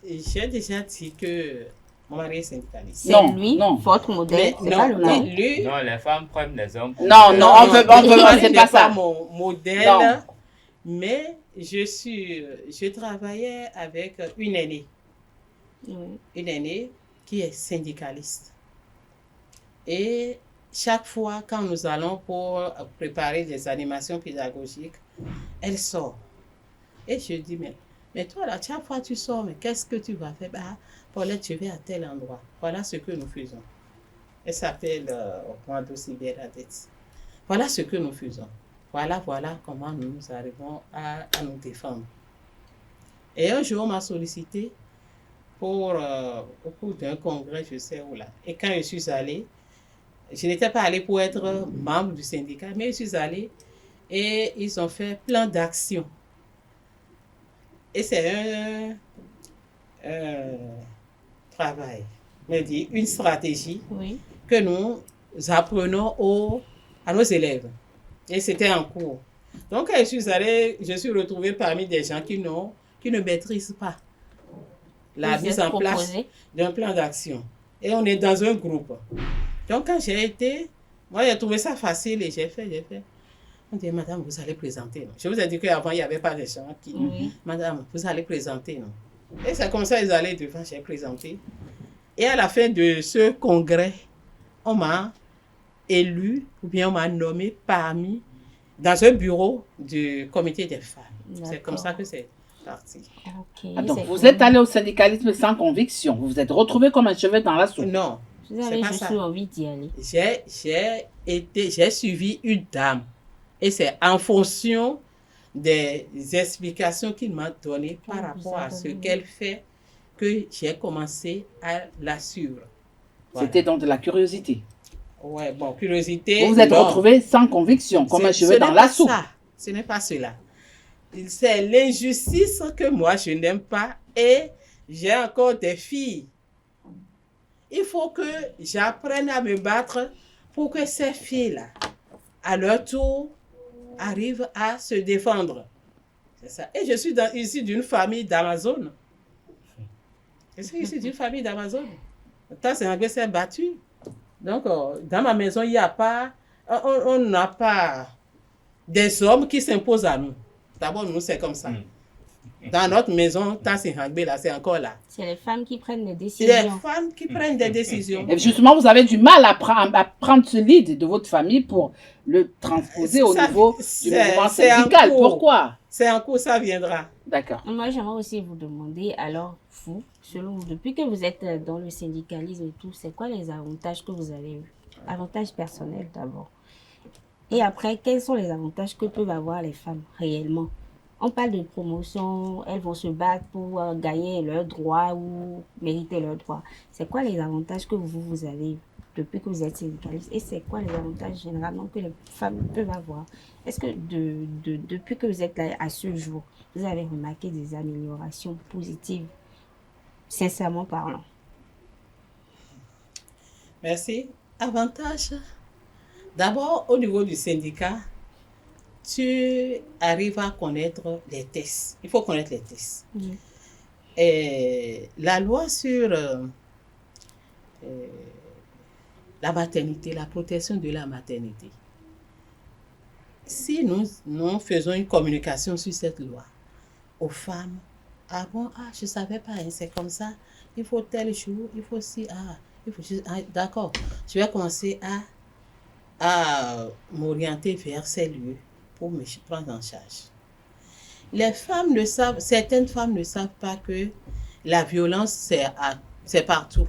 j'ai déjà dit que mon mari est syndicaliste. C'est Non, lui, non. votre modèle, c'est pas le mais mien. lui, Non, les femmes prennent les hommes. pour- Non, non, on veut lui c'est n'est pas ça. mon modèle, Non. mais je travaillais avec une aînée qui est syndicaliste. Et chaque fois, quand nous allons pour préparer des animations pédagogiques, elle sort. Et je dis, mais toi, là, chaque fois tu sors, mais qu'est-ce que tu vas faire? Bah, Paulette, je vais à tel endroit. Voilà ce que nous faisons. Elle s'appelle Okwando Sibéradette. Voilà ce que nous faisons. Voilà comment nous arrivons à nous défendre. Et un jour, on m'a sollicité au cours d'un congrès, je sais où là. Et quand je suis allée, je n'étais pas allée pour être membre du syndicat, mais je suis allée et ils ont fait plein d'actions. Et c'est un travail, une stratégie que nous apprenons à nos élèves. Et c'était en cours. Donc, quand je suis allée, je suis retrouvée parmi des gens qui ne maîtrisent pas la mise en place d'un plan d'action. Et on est dans un groupe. Donc, quand j'ai été, moi, j'ai trouvé ça facile et j'ai fait. On dit, madame, vous allez présenter. Non? Je vous ai dit qu'avant, il n'y avait pas de gens qui... Madame, vous allez présenter. Non? Et c'est comme ça, ils allaient devant, j'ai présenté. Et à la fin de ce congrès, on m'a élu, ou bien on m'a nommé dans un bureau du comité des femmes. C'est comme ça que c'est parti. Okay, donc, vous êtes allé au syndicalisme sans conviction. Vous vous êtes retrouvé comme un cheveu dans la soupe. Non. Vous avez juste envie d'y aller. J'ai suivi une dame. Et c'est en fonction des explications qu'il m'a données par rapport à ce qu'elle fait que j'ai commencé à la suivre. Voilà. C'était donc de la curiosité. Ouais, bon, curiosité. Vous vous êtes retrouvé sans conviction, comme un cheveu dans la soupe. Ce n'est pas cela. C'est l'injustice que moi je n'aime pas et j'ai encore des filles. Il faut que j'apprenne à me battre pour que ces filles-là, à leur tour, arrivent à se défendre. C'est ça. Et je suis ici d'une famille d'Amazon. Je suis ici d'une famille d'Amazon. Tant c'est un s'est battu. Donc, dans ma maison, il n'y a pas, on n'a pas des hommes qui s'imposent à nous. D'abord, nous, c'est comme ça. Dans notre maison, Tassi Hangbe, là, c'est encore là. C'est les femmes qui prennent les décisions. Les femmes qui prennent des décisions. Et justement, vous avez du mal à prendre ce lead de votre famille pour le transposer au niveau du mouvement syndical. Pourquoi? C'est en cours, ça viendra. D'accord. Moi, j'aimerais aussi vous demander, alors, vous, selon vous, depuis que vous êtes dans le syndicalisme et tout, c'est quoi les avantages que vous avez eus? Avantages personnels d'abord. Et après, quels sont les avantages que peuvent avoir les femmes réellement? On parle de promotion, elles vont se battre pour gagner leurs droits ou mériter leurs droits. C'est quoi les avantages que vous avez eus depuis que vous êtes syndicaliste? Et c'est quoi les avantages généralement que les femmes peuvent avoir? Est-ce que depuis que vous êtes là à ce jour, vous avez remarqué des améliorations positives, sincèrement parlant? Merci. Avantage. D'abord, au niveau du syndicat, tu arrives à connaître les tests. Il faut connaître les tests. Et la loi sur la maternité, la protection de la maternité. Si nous faisons une communication sur cette loi aux femmes, ah bon, je ne savais pas, hein, c'est comme ça, il faut tel jour, il faut si, d'accord, je vais commencer à m'orienter vers ces lieux pour me prendre en charge. Les femmes ne savent, certaines femmes ne savent pas que la violence, c'est partout.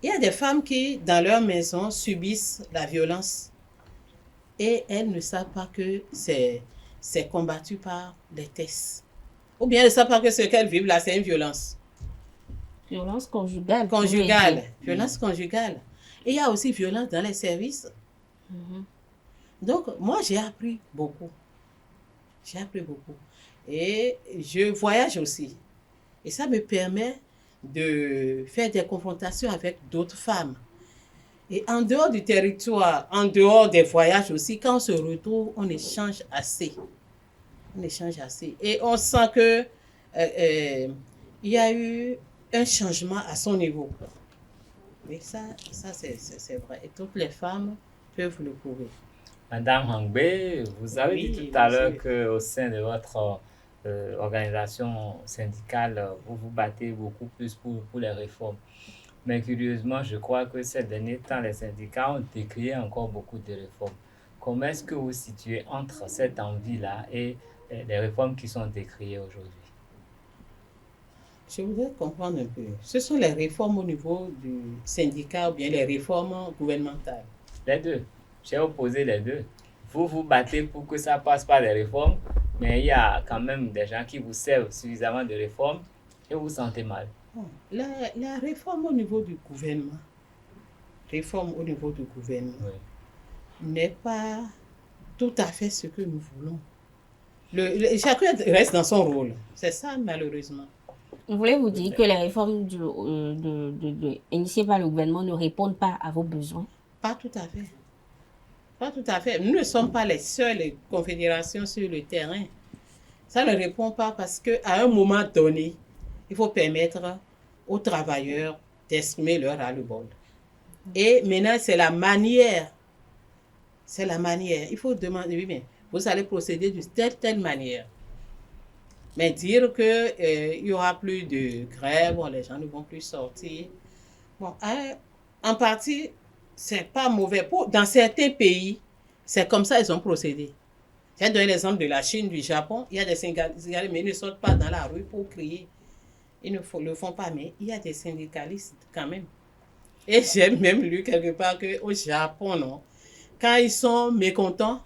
Il y a des femmes qui, dans leur maison, subissent la violence et elles ne savent pas que c'est combattu par les tests. Ou bien elles ne savent pas que ce qu'elles vivent là, c'est une violence. Violence conjugale. Violence conjugale. Et il y a aussi violence dans les services. Donc, moi, j'ai appris beaucoup. Et je voyage aussi. Et ça me permet de faire des confrontations avec d'autres femmes. Et en dehors du territoire, en dehors des voyages aussi, quand on se retrouve, on échange assez. Et on sent que il y a eu un changement à son niveau. Et ça c'est vrai. Et toutes les femmes peuvent le prouver. Madame Hangbe, vous avez dit tout à l'heure qu'au sein de votre organisation syndicale, vous vous battez beaucoup plus pour les réformes. Mais curieusement, je crois que ces derniers temps, les syndicats ont décrié encore beaucoup de réformes. Comment est-ce que vous situez entre cette envie-là et les réformes qui sont décriées aujourd'hui? Je voudrais comprendre un peu. Ce sont les réformes au niveau du syndicat ou bien les réformes gouvernementales? Les deux. J'ai opposé les deux. Vous vous battez pour que ça passe par les réformes, mais il y a quand même des gens qui vous servent suffisamment de réformes et vous vous sentez mal. La réforme au niveau du gouvernement, n'est pas tout à fait ce que nous voulons. Chacun reste dans son rôle. C'est ça, malheureusement. Voulez-vous dire que les réformes initiées par le gouvernement ne répondent pas à vos besoins? Pas tout à fait. Nous ne sommes pas les seules confédérations sur le terrain. Ça ne répond pas parce qu'à un moment donné, il faut permettre aux travailleurs d'exprimer leur ras-le-bol. Et maintenant, c'est la manière. Il faut demander, oui, mais vous allez procéder de telle manière. Mais dire qu'il n'y aura plus de grève, les gens ne vont plus sortir. Bon, en partie, c'est pas mauvais. Dans certains pays, c'est comme ça qu'ils ont procédé. J'ai donné l'exemple de la Chine, du Japon. Il y a des syndicalistes, mais ils ne sortent pas dans la rue pour crier. Ils ne le font pas, mais il y a des syndicalistes quand même. Et j'ai même lu quelque part qu'au Japon, non, quand ils sont mécontents,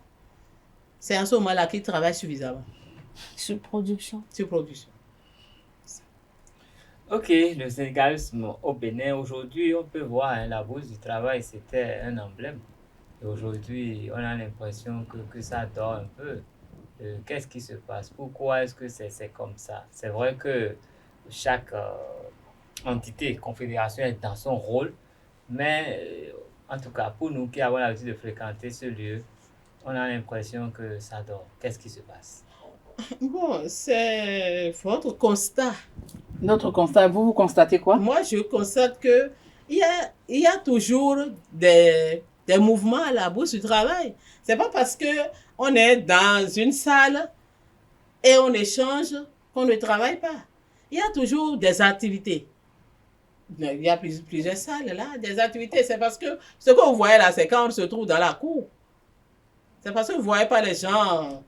c'est en ce moment-là qu'ils travaillent suffisamment. Surproduction. Ok, le syndicalisme au Bénin, aujourd'hui, on peut voir la bourse du travail, c'était un emblème. Et aujourd'hui, on a l'impression que ça dort un peu. Qu'est-ce qui se passe? Pourquoi est-ce que c'est comme ça? C'est vrai que chaque entité, confédération est dans son rôle, mais en tout cas, pour nous qui avons l'habitude de fréquenter ce lieu, on a l'impression que ça dort. Qu'est-ce qui se passe? Bon, c'est votre constat. Notre constat, vous constatez quoi? Moi, je constate qu'il y a toujours des mouvements à la bourse du travail. C'est pas parce qu'on est dans une salle et on échange qu'on ne travaille pas. Il y a toujours des activités. Il y a plusieurs salles là, des activités. C'est parce que ce que vous voyez là, c'est quand on se trouve dans la cour. C'est parce que vous ne voyez pas les gens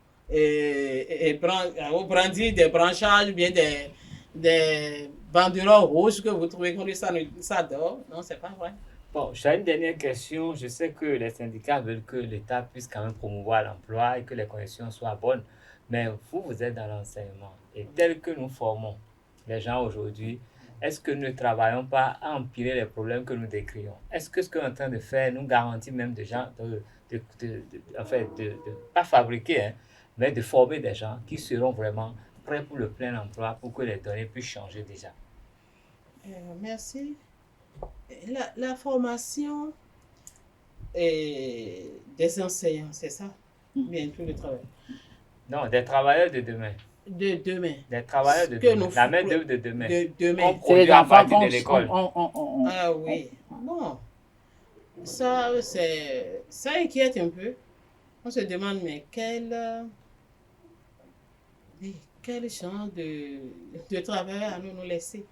brandir des branchages, bien des banderoles rouges que vous trouvez qu'on ça dort. Non, c'est pas vrai. Bon, j'ai une dernière question. Je sais que les syndicats veulent que l'État puisse quand même promouvoir l'emploi et que les conditions soient bonnes. Mais vous êtes dans l'enseignement. Et tel que nous formons les gens aujourd'hui, est-ce que nous ne travaillons pas à empirer les problèmes que nous décrions? Est-ce que ce qu'on est en train de faire nous garantit même de gens, pas fabriquer, hein, mais de former des gens qui seront vraiment prêts pour le plein emploi, pour que les données puissent changer déjà? Merci. La formation des enseignants, c'est ça? Bien, tout le travail. Non, des travailleurs de demain. De demain. Des travailleurs de demain. La main-d'œuvre de demain. De demain. C'est les enfants de l'école. Ah oui. Bon. Ça inquiète un peu. On se demande, mais quel genre de travail allons nous laisser?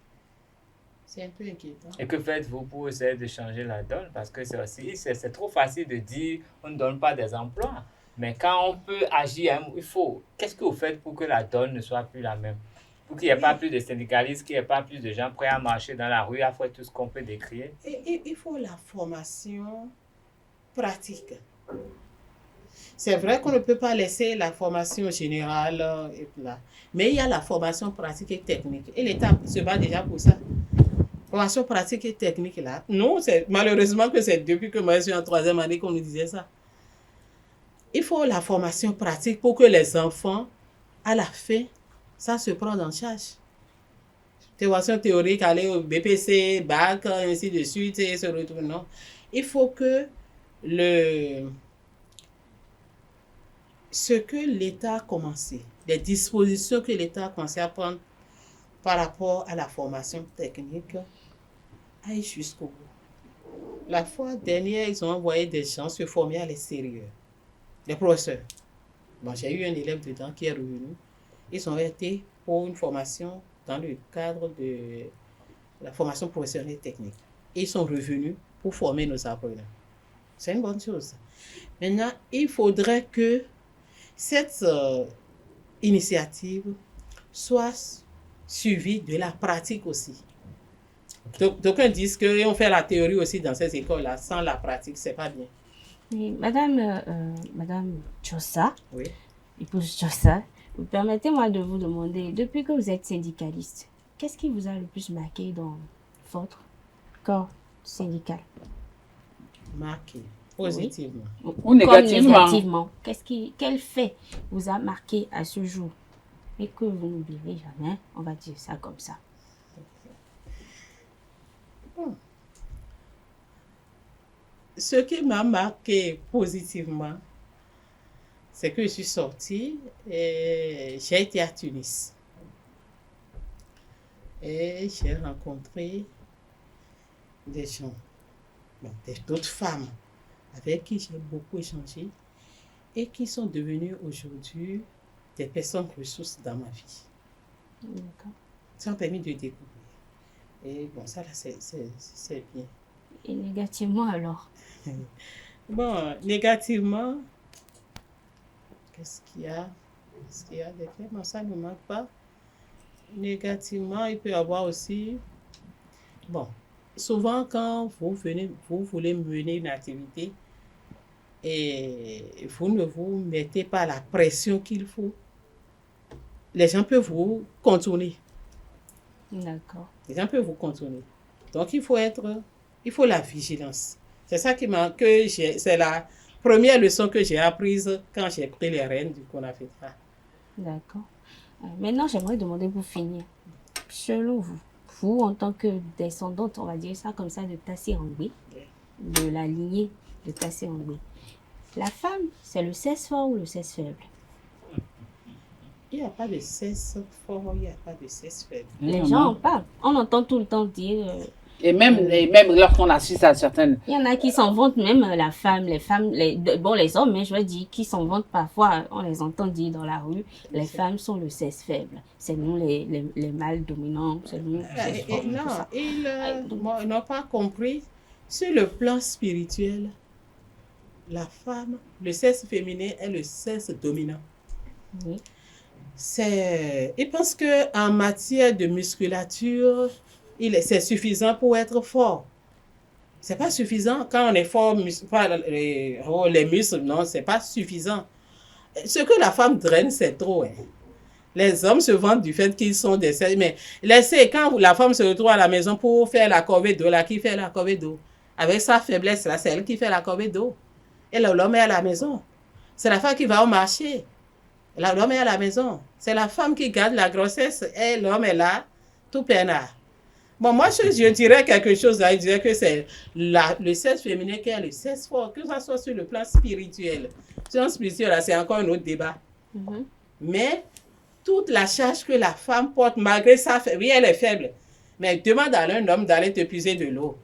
C'est un peu inquiétant. Et que faites-vous pour essayer de changer la donne? Parce que c'est trop facile de dire on ne donne pas des emplois. Mais quand on peut agir, qu'est-ce que vous faites pour que la donne ne soit plus la même? Pour qu'il n'y ait pas plus de syndicalistes, qu'il n'y ait pas plus de gens prêts à marcher dans la rue, à faire tout ce qu'on peut décrire? Il faut la formation pratique. C'est vrai qu'on ne peut pas laisser la formation générale, mais il y a la formation pratique et technique. Et l'État se bat déjà pour ça. Formation pratique et technique, là. Non, malheureusement que c'est depuis que moi je suis en 3e année qu'on nous disait ça. Il faut la formation pratique pour que les enfants, à la fin, ça se prenne en charge. Formation théorique, aller au BPC, bac, ainsi de suite, et se retrouver. Non. Il faut que ce que l'État a commencé, les dispositions que l'État a commencé à prendre par rapport à la formation technique, aille jusqu'au bout. La fois dernière, ils ont envoyé des gens se former à l'extérieur. Les professeurs. Bon, j'ai eu un élève dedans qui est revenu. Ils ont été pour une formation dans le cadre de la formation professionnelle technique. Et ils sont revenus pour former nos apprenants. C'est une bonne chose. Maintenant, il faudrait que cette initiative soit suivie de la pratique aussi. D'aucuns disent qu'on fait la théorie aussi dans ces écoles-là. Sans la pratique, c'est pas bien. Oui, Madame Djossa, oui. Épouse Djossa, permettez-moi de vous demander, depuis que vous êtes syndicaliste, qu'est-ce qui vous a le plus marqué dans votre corps syndical? Marqué positivement. Oui. Ou négativement. Quel fait vous a marqué à ce jour et que vous n'oublierez jamais? On va dire ça comme ça. Bon. Ce qui m'a marqué positivement, c'est que je suis sortie et j'ai été à Tunis. Et j'ai rencontré des gens, d'autres femmes avec qui j'ai beaucoup échangé et qui sont devenues aujourd'hui des personnes ressources dans ma vie. D'accord. Ça m'a permis de découvrir. Et bon, ça là, c'est bien. Et négativement alors? Bon, négativement, qu'est-ce qu'il y a des faits? Bon, ça ne manque pas. Négativement, il peut y avoir aussi... Bon, souvent quand vous voulez mener une activité et vous ne vous mettez pas la pression qu'il faut, les gens peuvent vous contourner. D'accord. Les gens peuvent vous contourner. Donc, il faut la vigilance. C'est ça c'est la première leçon que j'ai apprise quand j'ai pris les rênes du CONAFETRA. D'accord. Maintenant, j'aimerais demander pour finir. Selon vous en tant que descendante, on va dire ça comme ça, de Tassé Angbé, de la lignée de Tassé Angbé, la femme, c'est le sexe fort ou le sexe faible? Il n'y a pas de sexe fort, il n'y a pas de sexe faible. Les gens en parlent. On entend tout le temps dire Et même lorsqu'on assiste à certaines... Il y en a qui s'en vantent, même la femme, les hommes, mais je veux dire, qui s'en vantent parfois, on les entend dire dans la rue, les femmes sont le sexe faible. C'est nous les mâles dominants, c'est nous le sexe fort. Non, ils n'ont pas compris. Sur le plan spirituel, la femme, le sexe féminin est le sexe dominant. Oui. Ils pensent qu'en matière de musculature, c'est suffisant pour être fort. C'est pas suffisant. Quand on est fort, les muscles, non, c'est pas suffisant. Ce que la femme draine, c'est trop. Hein. Les hommes se vantent du fait qu'ils sont des... Mais laissez, quand la femme se retrouve à la maison pour faire la corvée d'eau, là, qui fait la corvée d'eau? Avec sa faiblesse, là, c'est elle qui fait la corvée d'eau. Et l'homme est à la maison. C'est la femme qui va au marché. L'homme est à la maison. C'est la femme qui garde la grossesse et l'homme est là, tout peinard. Bon, moi, je dirais quelque chose là. Je dirais que c'est le sexe féminin qui est le sexe fort, que ce soit sur le plan spirituel. Sur le plan spirituel, là, c'est encore un autre débat. Mm-hmm. Mais toute la charge que la femme porte, malgré sa faiblesse, oui, elle est faible. Mais demande à un homme d'aller te puiser de l'eau.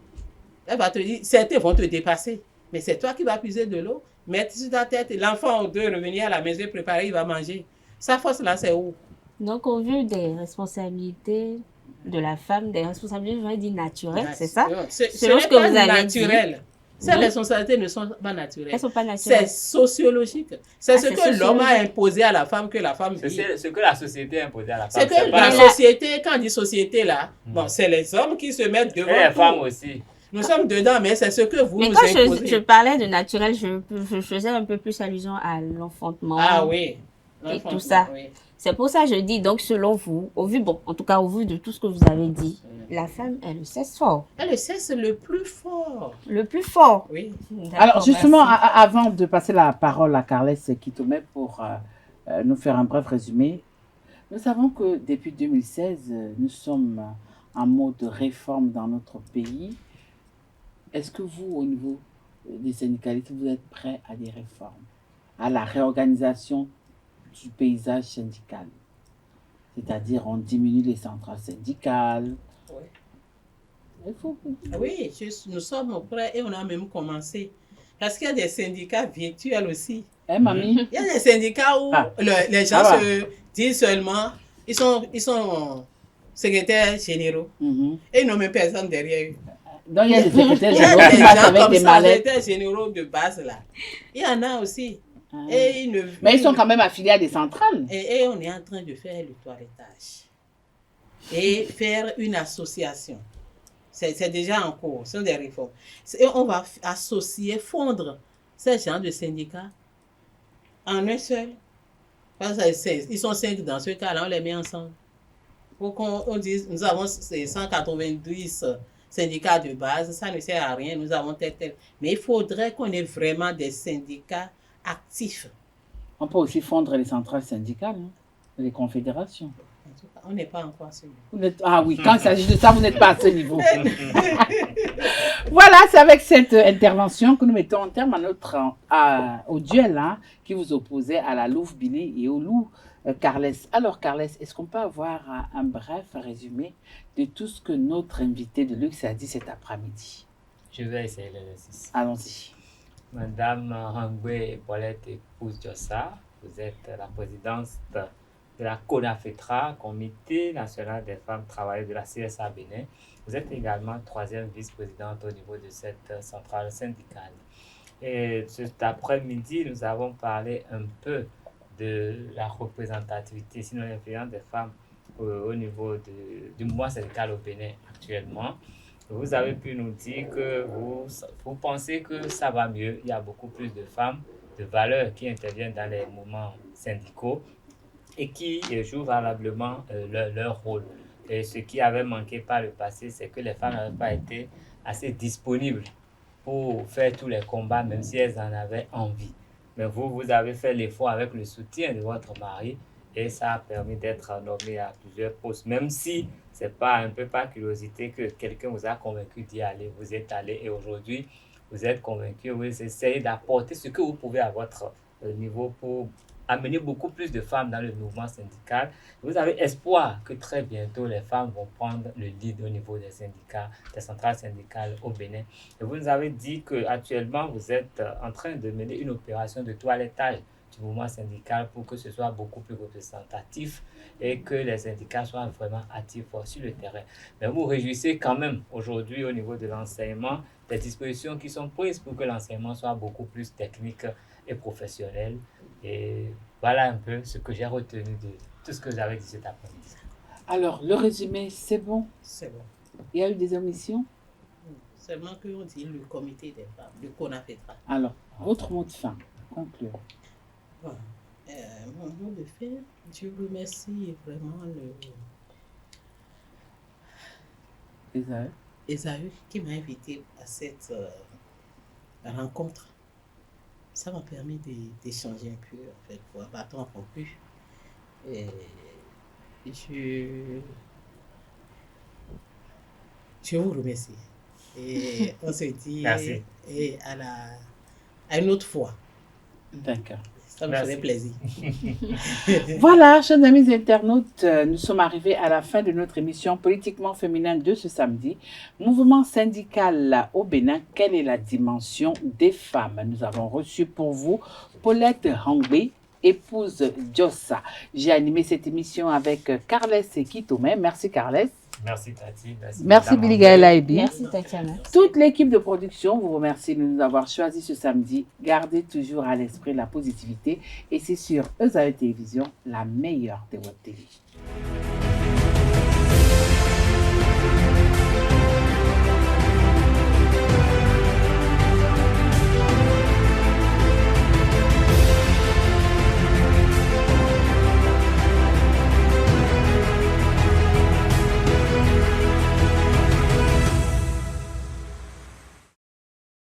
Elle va te dire, certains vont te dépasser. Mais c'est toi qui vas puiser de l'eau, mettre sur ta tête, l'enfant doit revenir à la maison préparer, il va manger. Sa force là, c'est où? Donc, au vu des responsabilités de la femme, des responsabilités, je vais dire naturelles, c'est ça? Ce n'est pas naturel. Ces responsabilités ne sont pas naturelles. Elles ne sont pas naturelles. C'est sociologique. C'est ce que l'homme a imposé à la femme que la femme vit. C'est ce que la société a imposé à la femme. C'est que la société, quand on dit société là, bon, c'est les hommes qui se mettent devant. Et les femmes aussi. Nous sommes dedans, mais c'est ce que vous nous imposez. Mais quand je parlais de naturel, je faisais un peu plus allusion à l'enfantement. Ah oui. Et tout ça. Oui. C'est pour ça que je dis, donc selon vous, au vu de tout ce que vous avez dit, la femme est le sexe fort. Elle le sexe le plus fort. Le plus fort. Oui. Alors justement, avant de passer la parole à Carles Kitome pour nous faire un bref résumé, nous savons que depuis 2016, nous sommes en mode de réforme dans notre pays. Est-ce que vous, au niveau des syndicalistes, vous êtes prêts à des réformes, à la réorganisation du paysage syndical? C'est-à-dire, on diminue les centrales syndicales. Oui, oui, nous sommes prêts et on a même commencé. Parce qu'il y a des syndicats virtuels aussi. Mamie? Il y a des syndicats où les gens se disent seulement, ils sont secrétaires généraux et ils n'ont même personne derrière eux. Donc, il y a des secrétaires généraux qui passent avec des mallettes. Les secrétaires généraux de base, là. Il y en a aussi. Mais ils sont quand même affiliés à des centrales. Et on est en train de faire le toilettage. Et faire une association. C'est déjà en cours. Ce sont des réformes. Et on va associer, fondre ces gens de syndicats en un seul. Ils sont 5 dans ce cas-là, on les met ensemble. Pour qu'on dise, nous avons 190 syndicats de base, ça ne sert à rien, nous avons tel. Mais il faudrait qu'on ait vraiment des syndicats actifs. On peut aussi fondre les centrales syndicales, les confédérations. On n'est pas encore à ce niveau. Ah oui, quand il s'agit de ça, vous n'êtes pas à ce niveau. Voilà, c'est avec cette intervention que nous mettons en terme au duel qui vous opposait à la Louve Billy et au loup Carles. Alors Carles, est-ce qu'on peut avoir un bref résumé de tout ce que notre invité de luxe a dit cet après-midi? Je vais essayer l'exercice. Allons-y. Madame Hangwe Paulette épouse Djossa, vous êtes la présidente de la CONAFETRA, Comité national des femmes travailleuses de la CSA Bénin. Vous êtes également 3e vice-présidente au niveau de cette centrale syndicale. Et cet après-midi, nous avons parlé un peu de la représentativité, sinon l'influence des femmes au niveau du mouvement syndical au Bénin actuellement. Vous avez pu nous dire que vous pensez que ça va mieux. Il y a beaucoup plus de femmes de valeur qui interviennent dans les mouvements syndicaux et qui jouent valablement leur rôle. Et ce qui avait manqué par le passé, c'est que les femmes n'avaient pas été assez disponibles pour faire tous les combats, même si elles en avaient envie. Mais vous avez fait l'effort avec le soutien de votre mari et ça a permis d'être nommé à plusieurs postes. Même si ce n'est pas un peu par curiosité que quelqu'un vous a convaincu d'y aller, vous êtes allé et aujourd'hui, vous êtes convaincu, vous essayez d'apporter ce que vous pouvez à votre niveau pour amener beaucoup plus de femmes dans le mouvement syndical. Vous avez espoir que très bientôt les femmes vont prendre le lead au niveau des syndicats, des centrales syndicales au Bénin. Et vous nous avez dit qu'actuellement, vous êtes en train de mener une opération de toilettage du mouvement syndical pour que ce soit beaucoup plus représentatif et que les syndicats soient vraiment actifs sur le terrain. Mais vous réjouissez quand même aujourd'hui au niveau de l'enseignement des dispositions qui sont prises pour que l'enseignement soit beaucoup plus technique et professionnel. Et voilà un peu ce que j'ai retenu de tout ce que vous avez dit cet après-midi. Alors, le résumé, c'est bon? C'est bon. Il y a eu des omissions? Seulement qu'on dit le comité des femmes, le CONAFETRA. Alors, votre mot de fin, conclure. Voilà. Mon mot de fin, je vous remercie vraiment Esaü qui m'a invité à cette rencontre. Ça m'a permis d'échanger un peu, en fait, pour abattre un peu plus. Et je vous remercie. Et on se dit Merci. Et à une autre fois. D'accord. Ça me ferait plaisir. Voilà, chers amis internautes, nous sommes arrivés à la fin de notre émission Politiquement féminin de ce samedi. Mouvement syndical au Bénin, quelle est la dimension des femmes? Nous avons reçu pour vous Paulette Hangbe, épouse Djossa. J'ai animé cette émission avec Carles Kitome. Merci Carles. Merci Tati. Merci Billy Gaëla Ebi. Merci Tatiana. Toute l'équipe de production vous remercie de nous avoir choisis ce samedi. Gardez toujours à l'esprit la positivité et c'est sur Esaü Télévision, la meilleure des web télé.